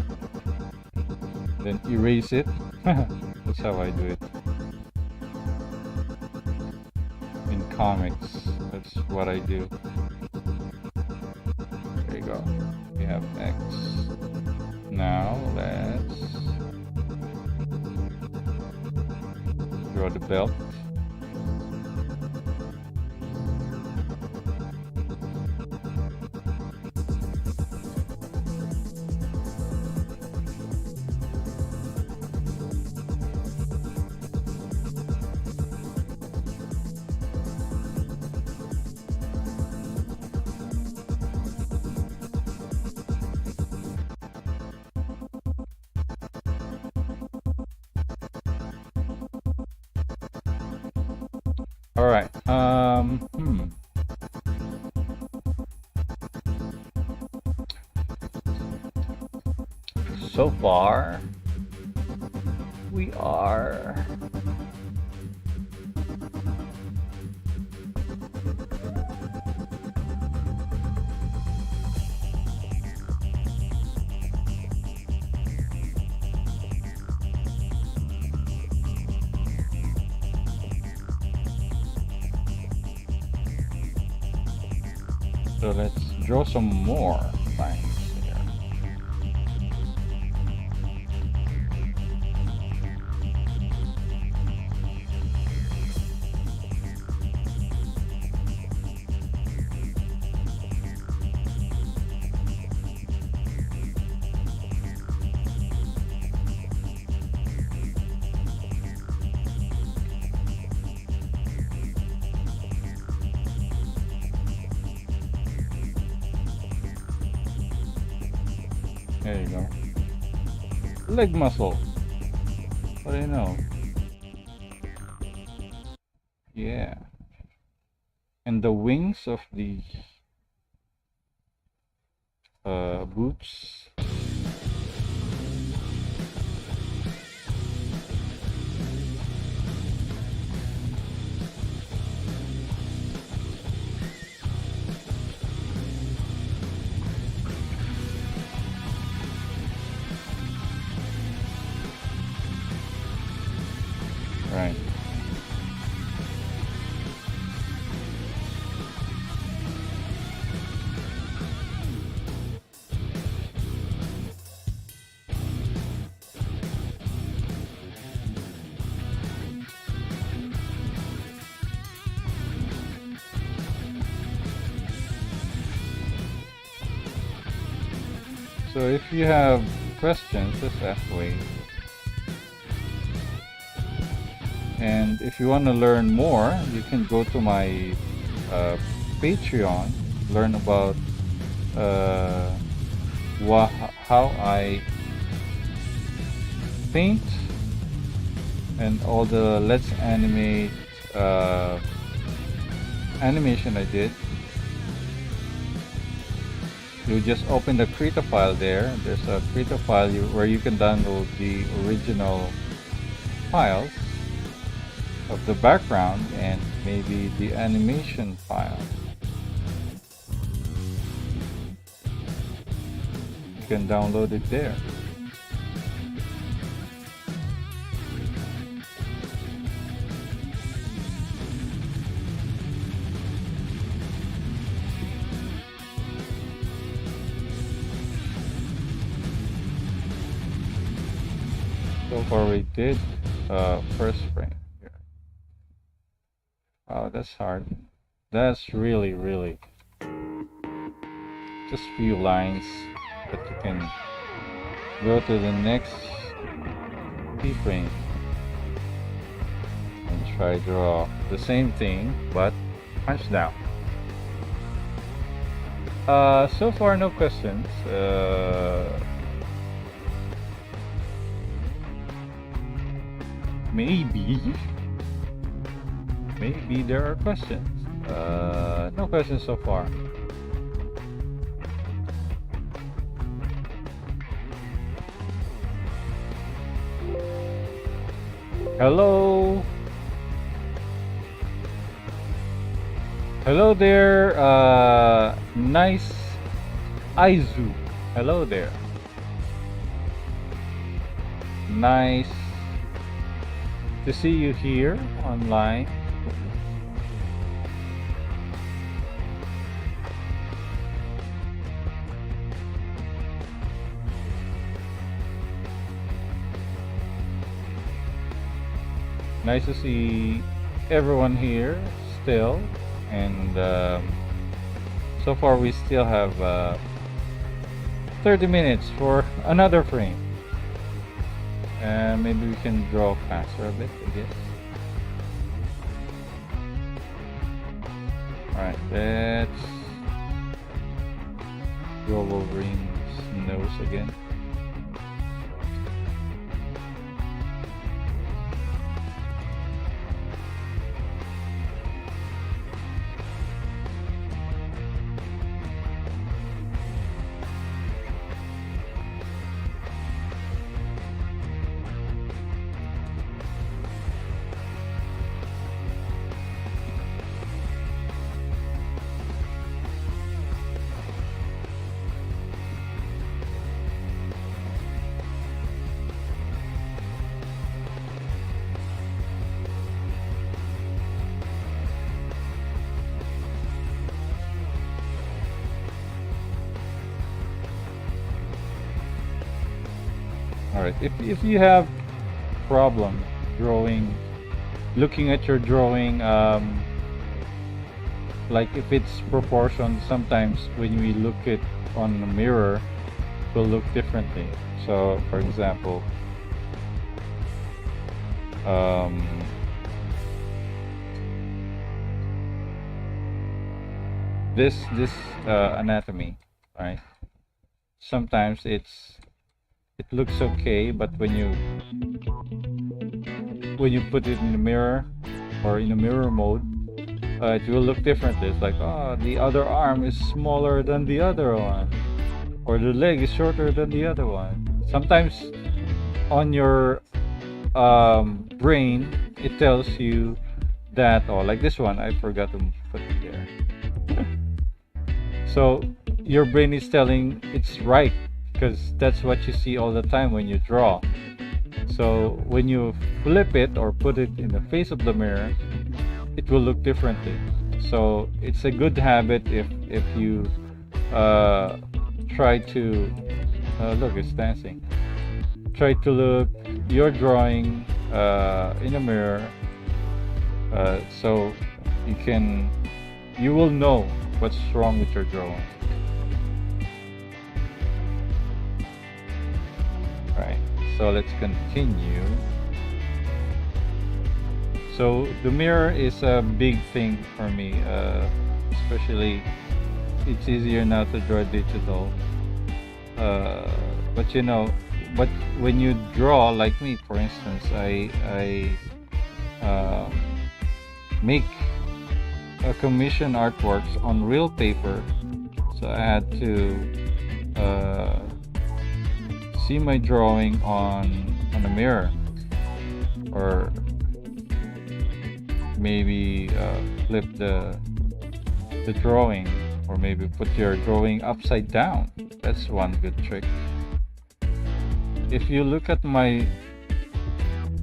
Then erase it. That's how I do it. In comics, that's what I do. There you go. We have X. Now let's draw the belt. All right. So far, we are so let's draw some more lines here. There you go. Leg muscle. What do you know? Yeah. And the wings of the boots. Right. So if you have questions, just ask away. And if you want to learn more, you can go to my Patreon, learn about how I paint and all the Let's Animate animation I did. You just open the Krita file there. There's a Krita file where you can download the original files of the background and maybe the animation file. You can download it there. So before we did first frame here. Oh, that's hard. That's really just few lines that you can go to the next keyframe and try to draw the same thing but punch down. So far no questions. Maybe there are questions. No questions so far. Hello. Hello there, nice Aizu. Hello there. Nice to see you here online. Nice to see everyone here still, and so far we still have 30 minutes for another frame. Maybe we can draw faster a bit, I guess. Alright, let's draw Wolverine's nose again. Alright, if you have problem drawing, looking at your drawing, like if it's proportioned, sometimes when we look it on the mirror, it will look differently. So for example, this anatomy, right? Sometimes it looks okay, but when you put it in the mirror or in a mirror mode, it will look differently. It's like, oh, the other arm is smaller than the other one, or the leg is shorter than the other one. Sometimes on your brain it tells you that, oh, like this one, I forgot to put it there. So your brain is telling it's right, because that's what you see all the time when you draw. So when you flip it or put it in the face of the mirror, it will look differently. So it's a good habit if you try to look, it's dancing. Try to look your drawing in a mirror, so you will know what's wrong with your drawing. Right, so let's continue. So the mirror is a big thing for me, especially it's easier now to draw digital, but you know, but when you draw, like me for instance, I make a commission artworks on real paper, so I had to see my drawing on a mirror, or maybe flip the drawing, or maybe put your drawing upside down. That's one good trick. If you look at my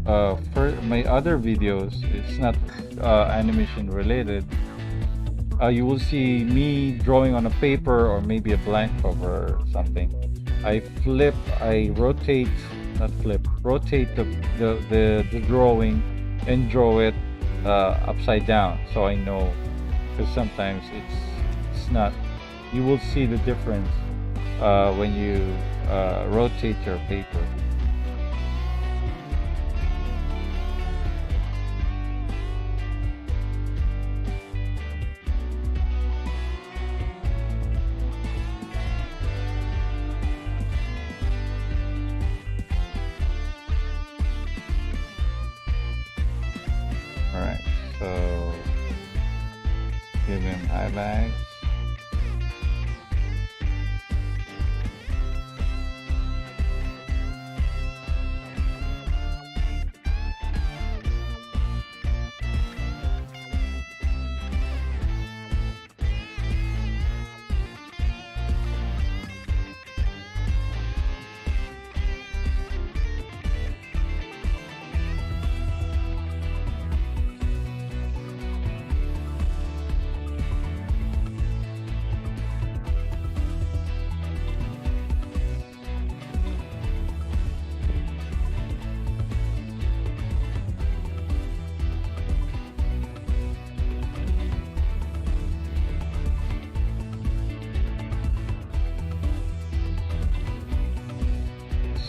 my other videos, it's not animation related, you will see me drawing on a paper or maybe a blank cover or something. I flip, I rotate not flip, rotate the drawing and draw it upside down, so I know, because sometimes it's not, you will see the difference when you rotate your paper. Alright, so give him highlights.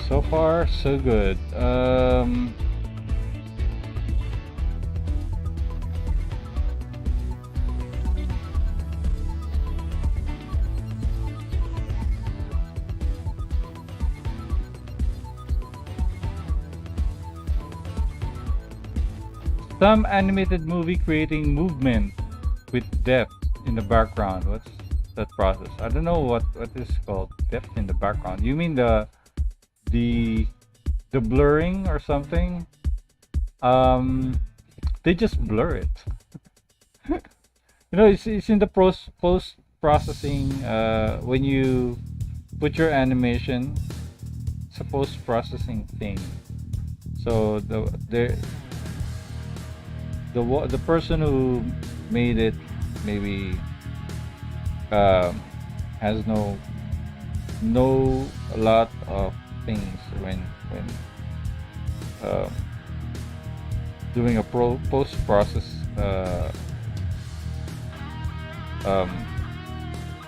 So far, so good. Some animated movie creating movement with depth in the background. What's that process? I don't know what is called depth in the background. You mean the blurring or something? They just blur it. You know, it's in the post processing. When you put your animation, it's a post processing thing. So the person who made it maybe has no a lot of things when doing a post process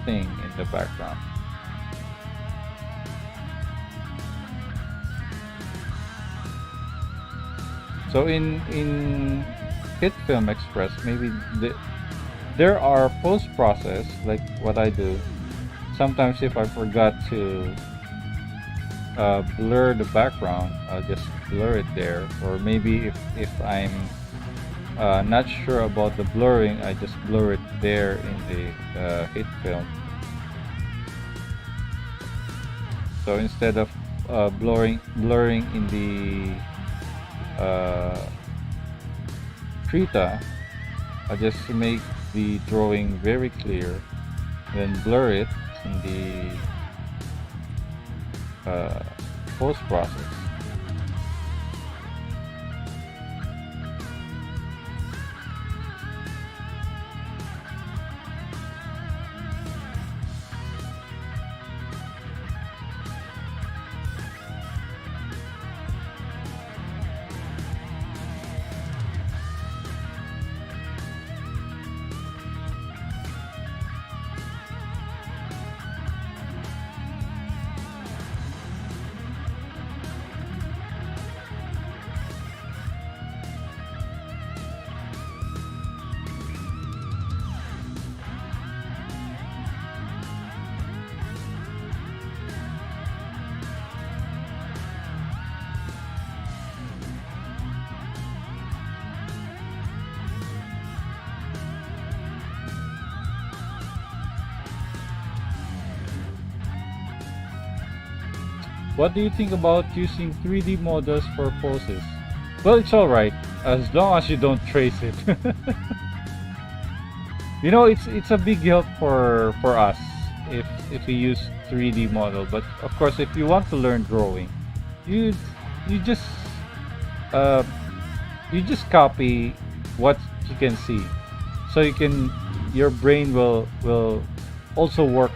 thing in the background. So in Hit Film Express, maybe there are post process like what I do. Sometimes if I forgot to blur the background, I'll just blur it there. Or maybe if I'm not sure about the blurring, I just blur it there in the hit film. So instead of blurring in the Krita, I just make the drawing very clear, then blur it in the post process. What do you think about using 3D models for poses? Well, it's alright, as long as you don't trace it. You know, it's a big help for us if we use 3D model. But of course, if you want to learn drawing, you just copy what you can see, so your brain will also work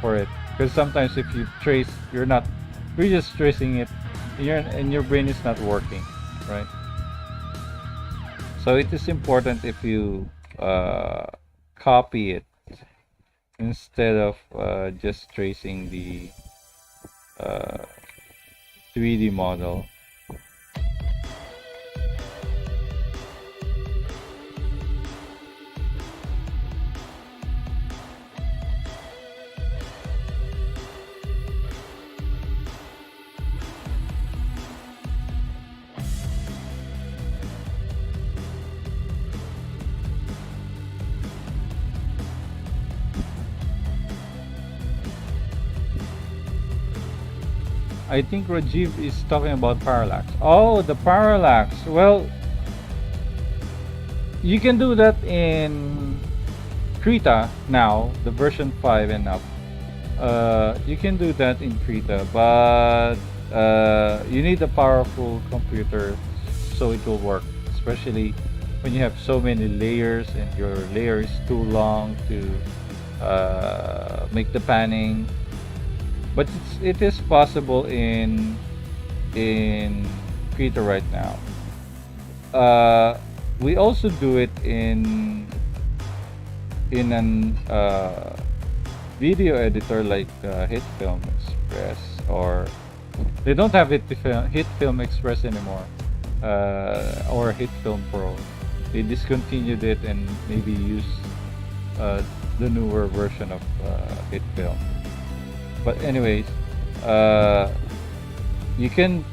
for it. Because sometimes if you trace, you're just tracing it and your brain is not working, right? So it is important if you copy it instead of just tracing the 3D model. I think Rajiv is talking about parallax. Oh, the parallax. Well, you can do that in Krita now, the version 5 and up. You can do that in Krita, but you need a powerful computer so it will work, especially when you have so many layers and your layer is too long to make the panning. But it is possible in Krita right now. We also do it in an video editor like HitFilm Express, or they don't have HitFilm Express anymore, or HitFilm Pro. They discontinued it and maybe use the newer version of HitFilm. But anyways, you can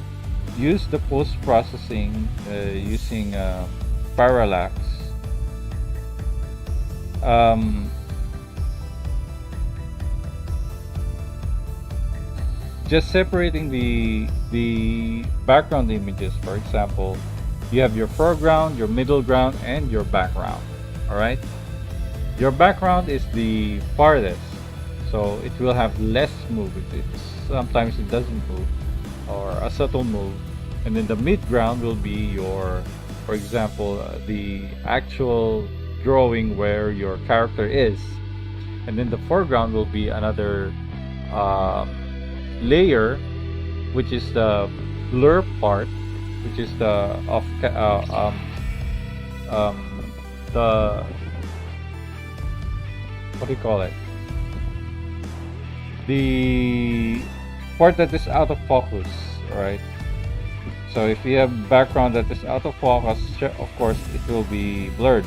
use the post-processing using parallax. Just separating the background images. For example, you have your foreground, your middle ground, and your background. All right. Your background is the farthest, so it will have less movement. Sometimes it doesn't move, or a subtle move. And then the midground will be your, for example, the actual drawing where your character is. And then the foreground will be another layer, which is the blur part, which is the the, what do you call it? The part that is out of focus, right? So if you have background that is out of focus, of course it will be blurred.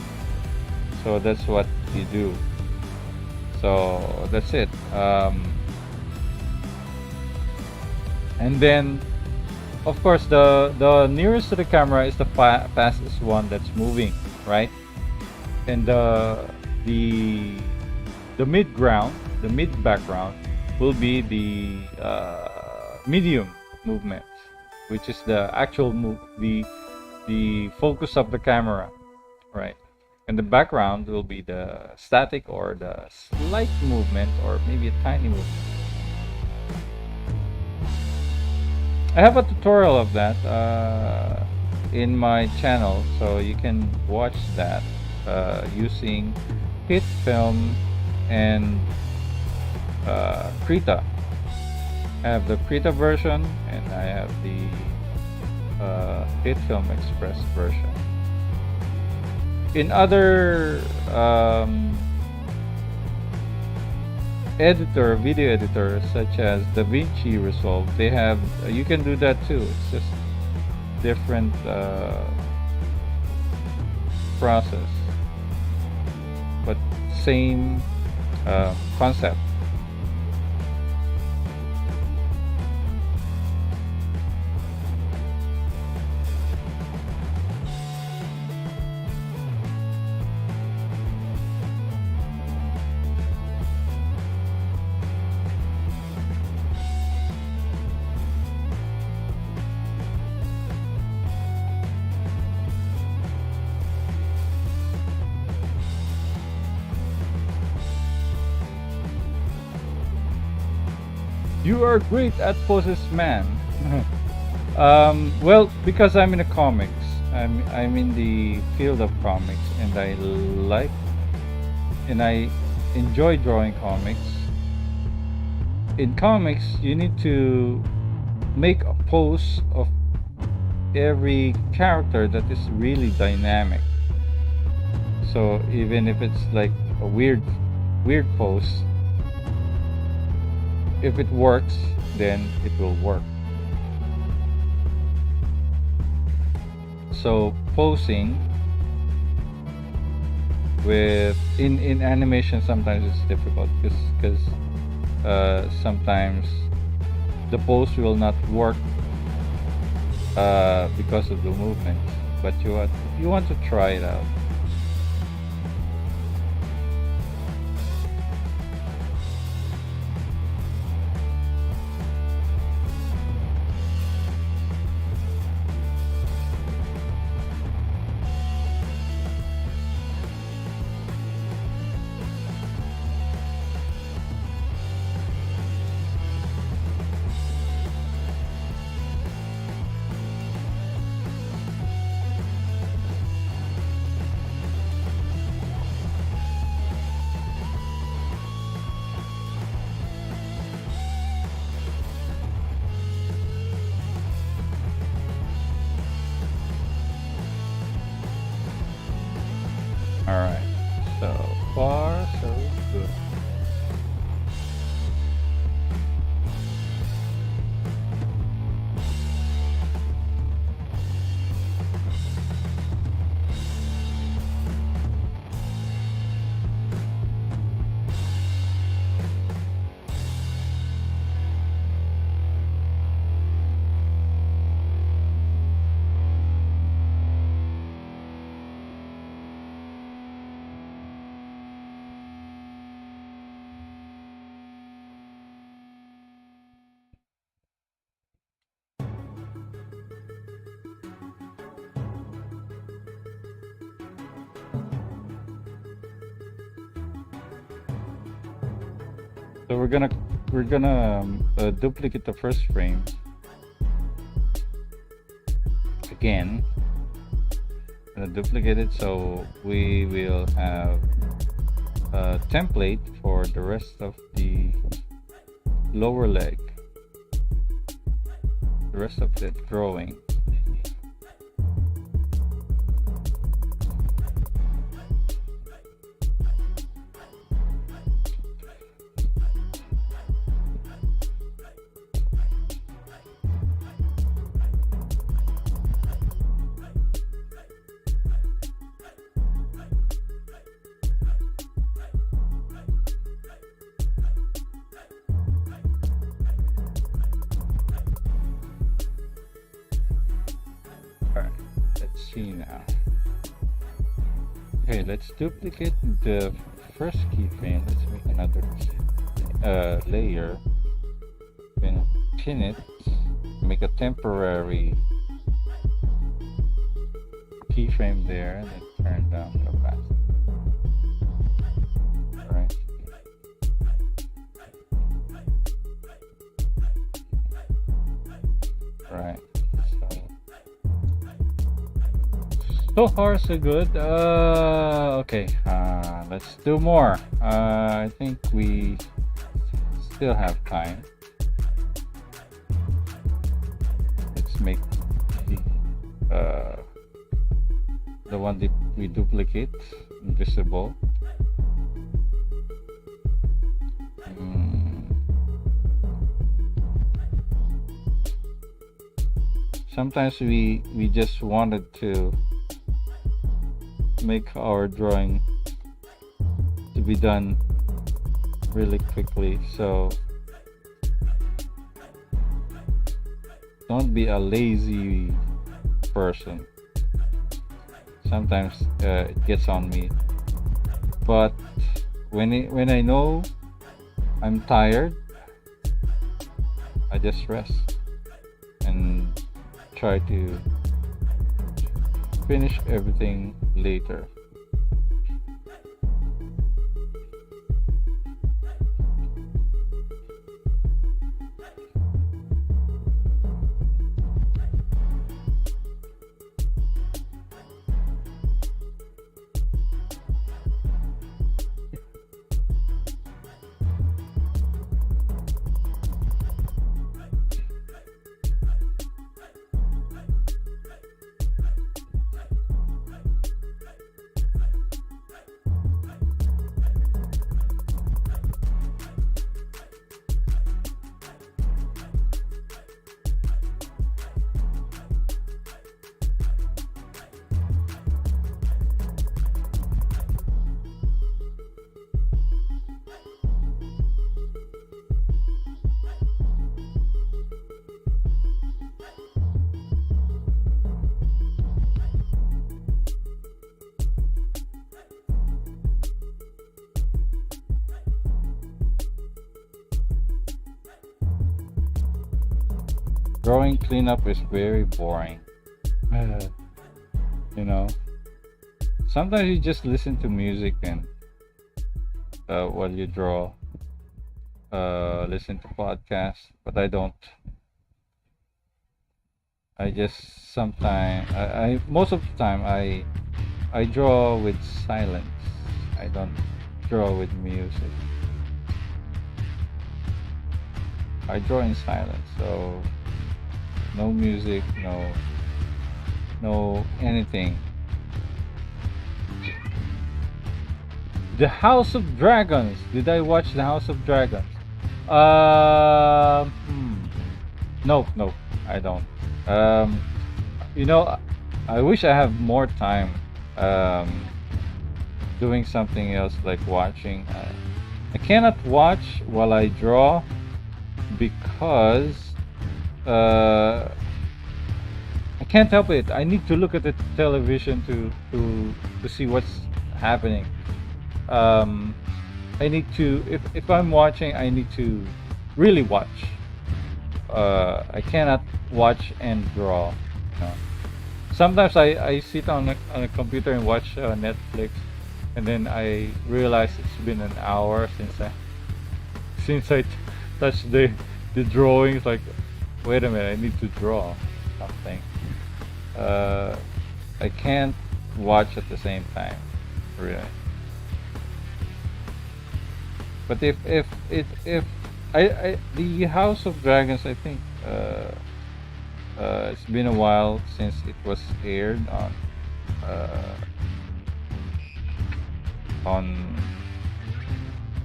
So that's what you do. So that's it. And then, of course, the nearest to the camera is the fastest one that's moving, right? And the mid ground, the mid background, will be the medium movement, which is the actual move, the focus of the camera, right? And the background will be the static or the slight movement, or maybe a tiny movement. I have a tutorial of that in my channel, so you can watch that using HitFilm and Krita. I have the Krita version and I have the HitFilm Express version. In other video editors such as DaVinci Resolve, they have, you can do that too. It's just different process, but same concept. You are great at poses, man. Well, because I'm in the comics. I'm in the field of comics, and I enjoy drawing comics. In comics, you need to make a pose of every character that is really dynamic. So even if it's like a weird pose, if it works, then it will work. So posing with in animation sometimes it's difficult because sometimes the pose will not work because of the movement, but you want to try it out. All right, so far so good. So we're gonna duplicate the first frame again. Gonna duplicate it so we will have a template for the rest of the lower leg, the rest of the drawing. See now. Okay, let's duplicate the first keyframe. Let's make another layer. Then pin it. Make a temporary keyframe there, and then turn down the opacity. All right. Right. So far so good. Okay, let's do more. I think we still have time. Let's make the one that we duplicate invisible. Sometimes we just wanted to make our drawing to be done really quickly, so don't be a lazy person. Sometimes it gets on me, but when I know I'm tired, I just rest and try to finish everything later. Drawing cleanup is very boring. You know, sometimes you just listen to music and while you draw, listen to podcasts, but I don't. I just sometimes I most of the time I draw with silence. I don't draw with music. I draw in silence, so no music, no anything. The House of Dragons. Did I watch The House of Dragons? Hmm. Nope, nope. I don't. Um, you know, I wish I have more time. Doing something else like watching. I cannot watch while I draw because I can't help it. I need to look at the television to see what's happening. I need to if I'm watching, I need to really watch. I cannot watch and draw. You know. Sometimes I sit on a computer and watch Netflix, and then I realize it's been an hour since I touched the drawings. Like, wait a minute, I need to draw something. I can't watch at the same time, really. But if I the House of Dragons, I think it's been a while since it was aired on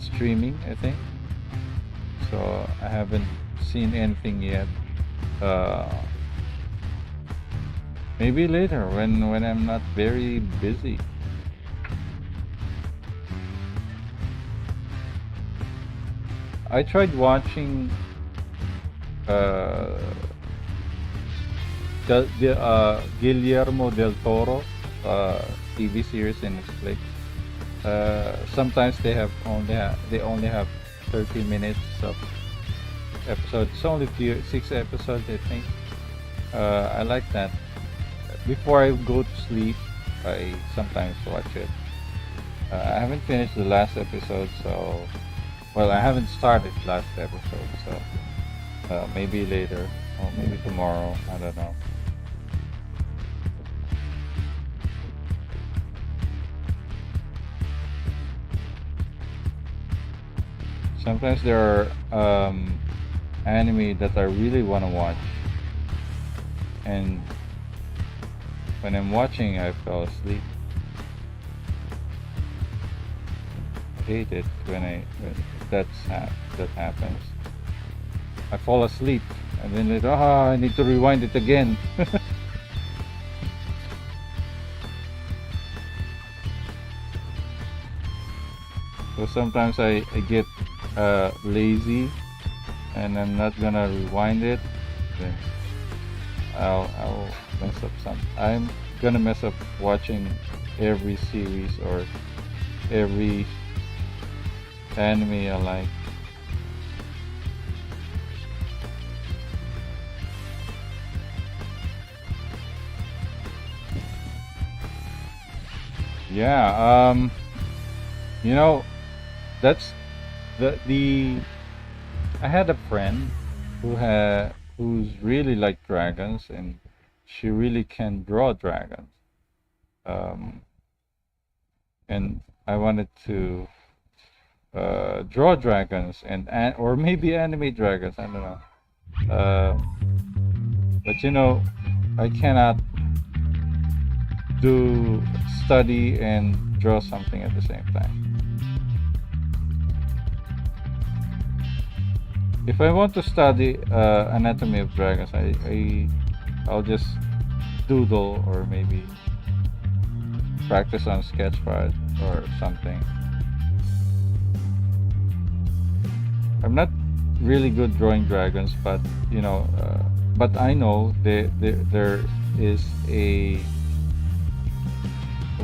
streaming, I think. So I haven't seen anything yet. Uh, Maybe later when I'm not very busy. I tried watching uh, Guillermo del Toro TV series in Netflix. Sometimes they only have 30 minutes of episode. It's only 6 episodes, I think. I like that. Before I go to sleep, I sometimes watch it. I haven't finished the last episode, so well, I haven't started last episode, so maybe later or maybe tomorrow. I don't know. Sometimes there are anime that I really want to watch, and when I'm watching, I fell asleep. I hate it when that happens. I fall asleep, and then I need to rewind it again. So sometimes I get lazy, and I'm not gonna rewind it. Then I'll mess up some. I'm gonna mess up watching every series or every anime I like. Yeah, you know, that's the I had a friend who's really like dragons, and she really can draw dragons. Um, and I wanted to draw dragons or maybe animate dragons. I don't know. But I cannot do study and draw something at the same time. If I want to study anatomy of dragons, I'll just doodle or maybe practice on sketchpad or something. I'm not really good drawing dragons, but but I know there is a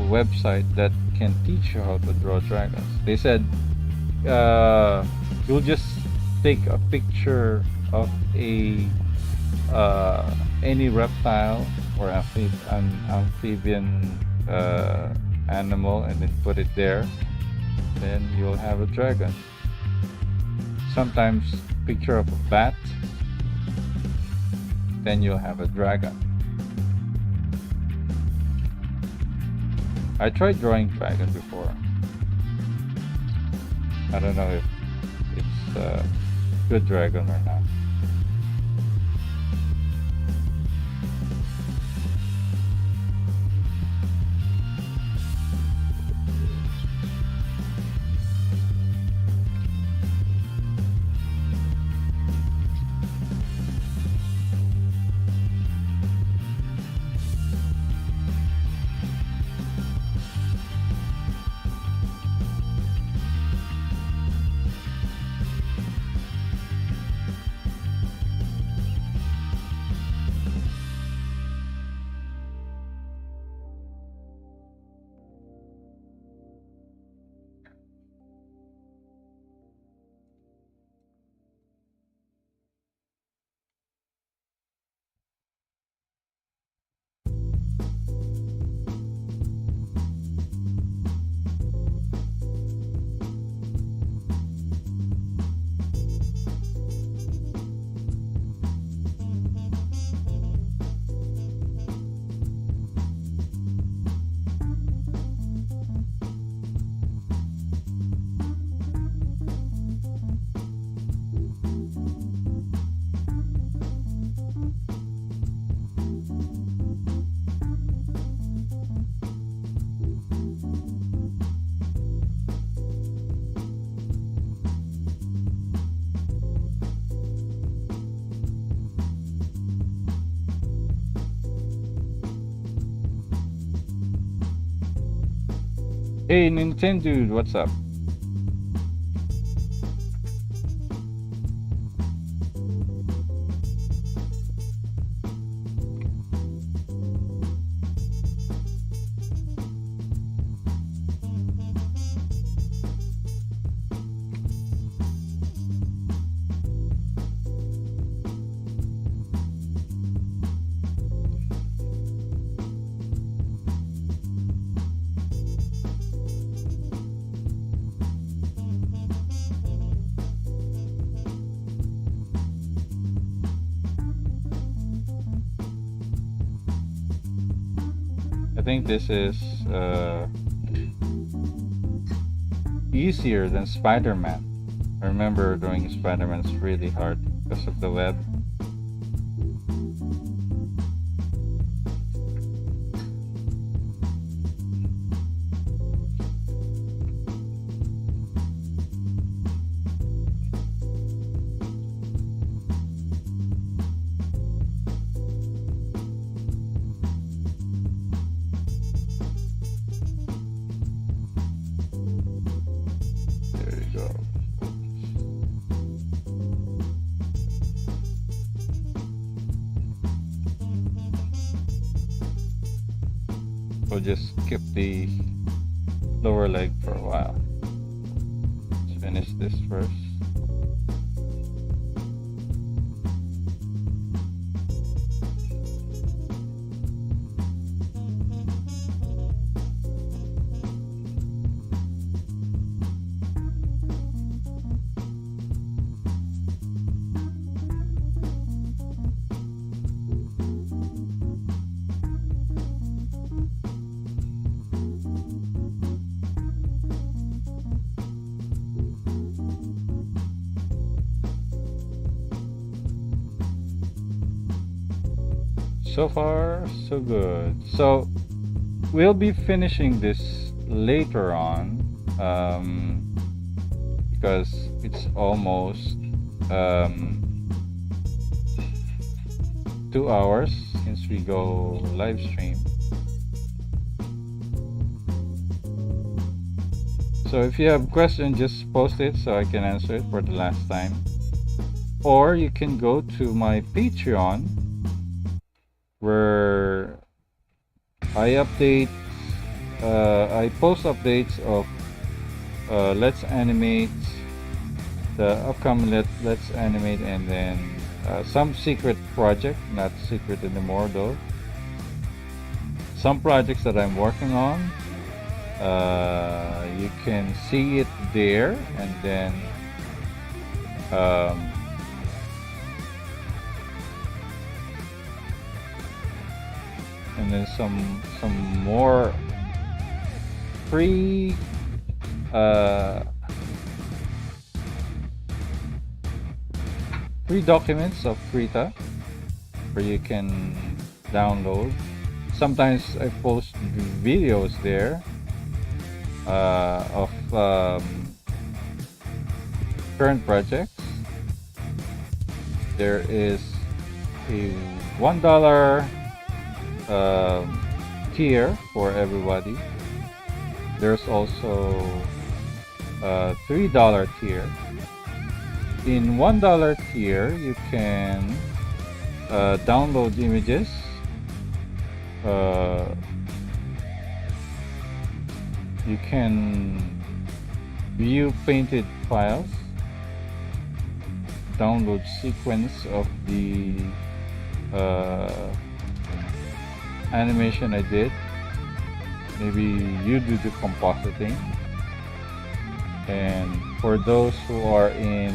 website that can teach you how to draw dragons. They said you'll just take a picture of a any reptile or amphibian animal and then put it there, then you'll have a dragon. Sometimes picture of a bat, then you'll have a dragon. I tried drawing dragon before. I don't know if it's a good dragon or not. Hey Nintendo, what's up? I think this is easier than Spider-Man. I remember doing Spider-Man is really hard because of the web. We'll just skip the lower leg for a while. Let's finish this first. So far, so good. So we'll be finishing this later on because it's almost 2 hours since we go live stream. So if you have questions, just post it so I can answer it for the last time. Or you can go to my Patreon, where I post updates of Let's Animate, the upcoming Let's Animate, and then some secret project, not secret anymore though. Some projects that I'm working on, you can see it there, and then um, some more free free documents of Krita where you can download. Sometimes I post videos there of current projects. There is a $1 tier for everybody. There's also a $3 tier. In $1 tier, you can download images, you can view painted files, download sequence of the animation I did. Maybe you do the compositing. And for those who are in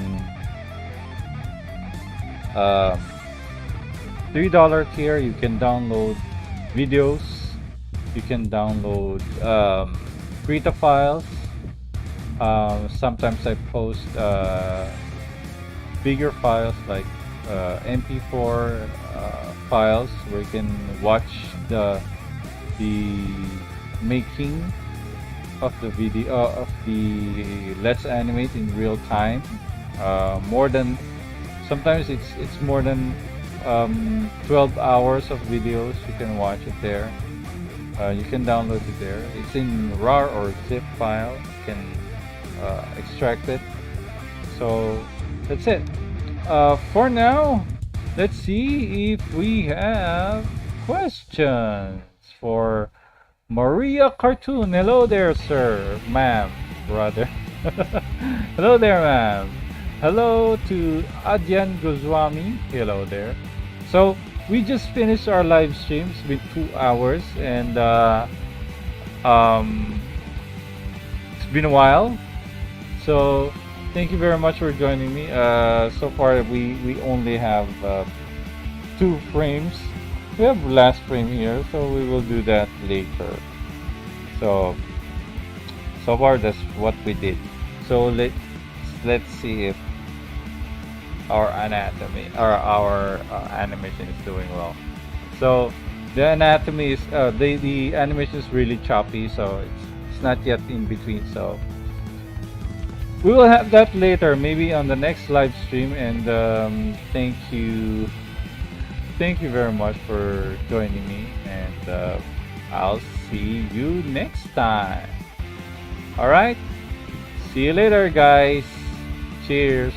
$3 tier, you can download videos, you can download Krita files. Sometimes I post bigger files like MP4 files where you can watch the making of the video of the Let's Animate in real time. More than, sometimes it's more than 12 hours of videos. You can watch it there. You can download it there. It's in RAR or zip file. You can extract it. So that's it. For now, let's see if we have questions for Maria Cartoon. Hello there, sir, ma'am, brother. Hello there, ma'am. Hello to Adyan Goswami. Hello there. So we just finished our live stream. It's been 2 hours, and it's been a while. So thank you very much for joining me. So far we only have 2 frames. We have last frame here, so we will do that later. So far that's what we did. So let's see if our anatomy or our animation is doing well. So the anatomy is the animation is really choppy, so it's not yet in between. So we will have that later, maybe on the next live stream. And thank you very much for joining me, and I'll see you next time. All right, see you later, guys. Cheers.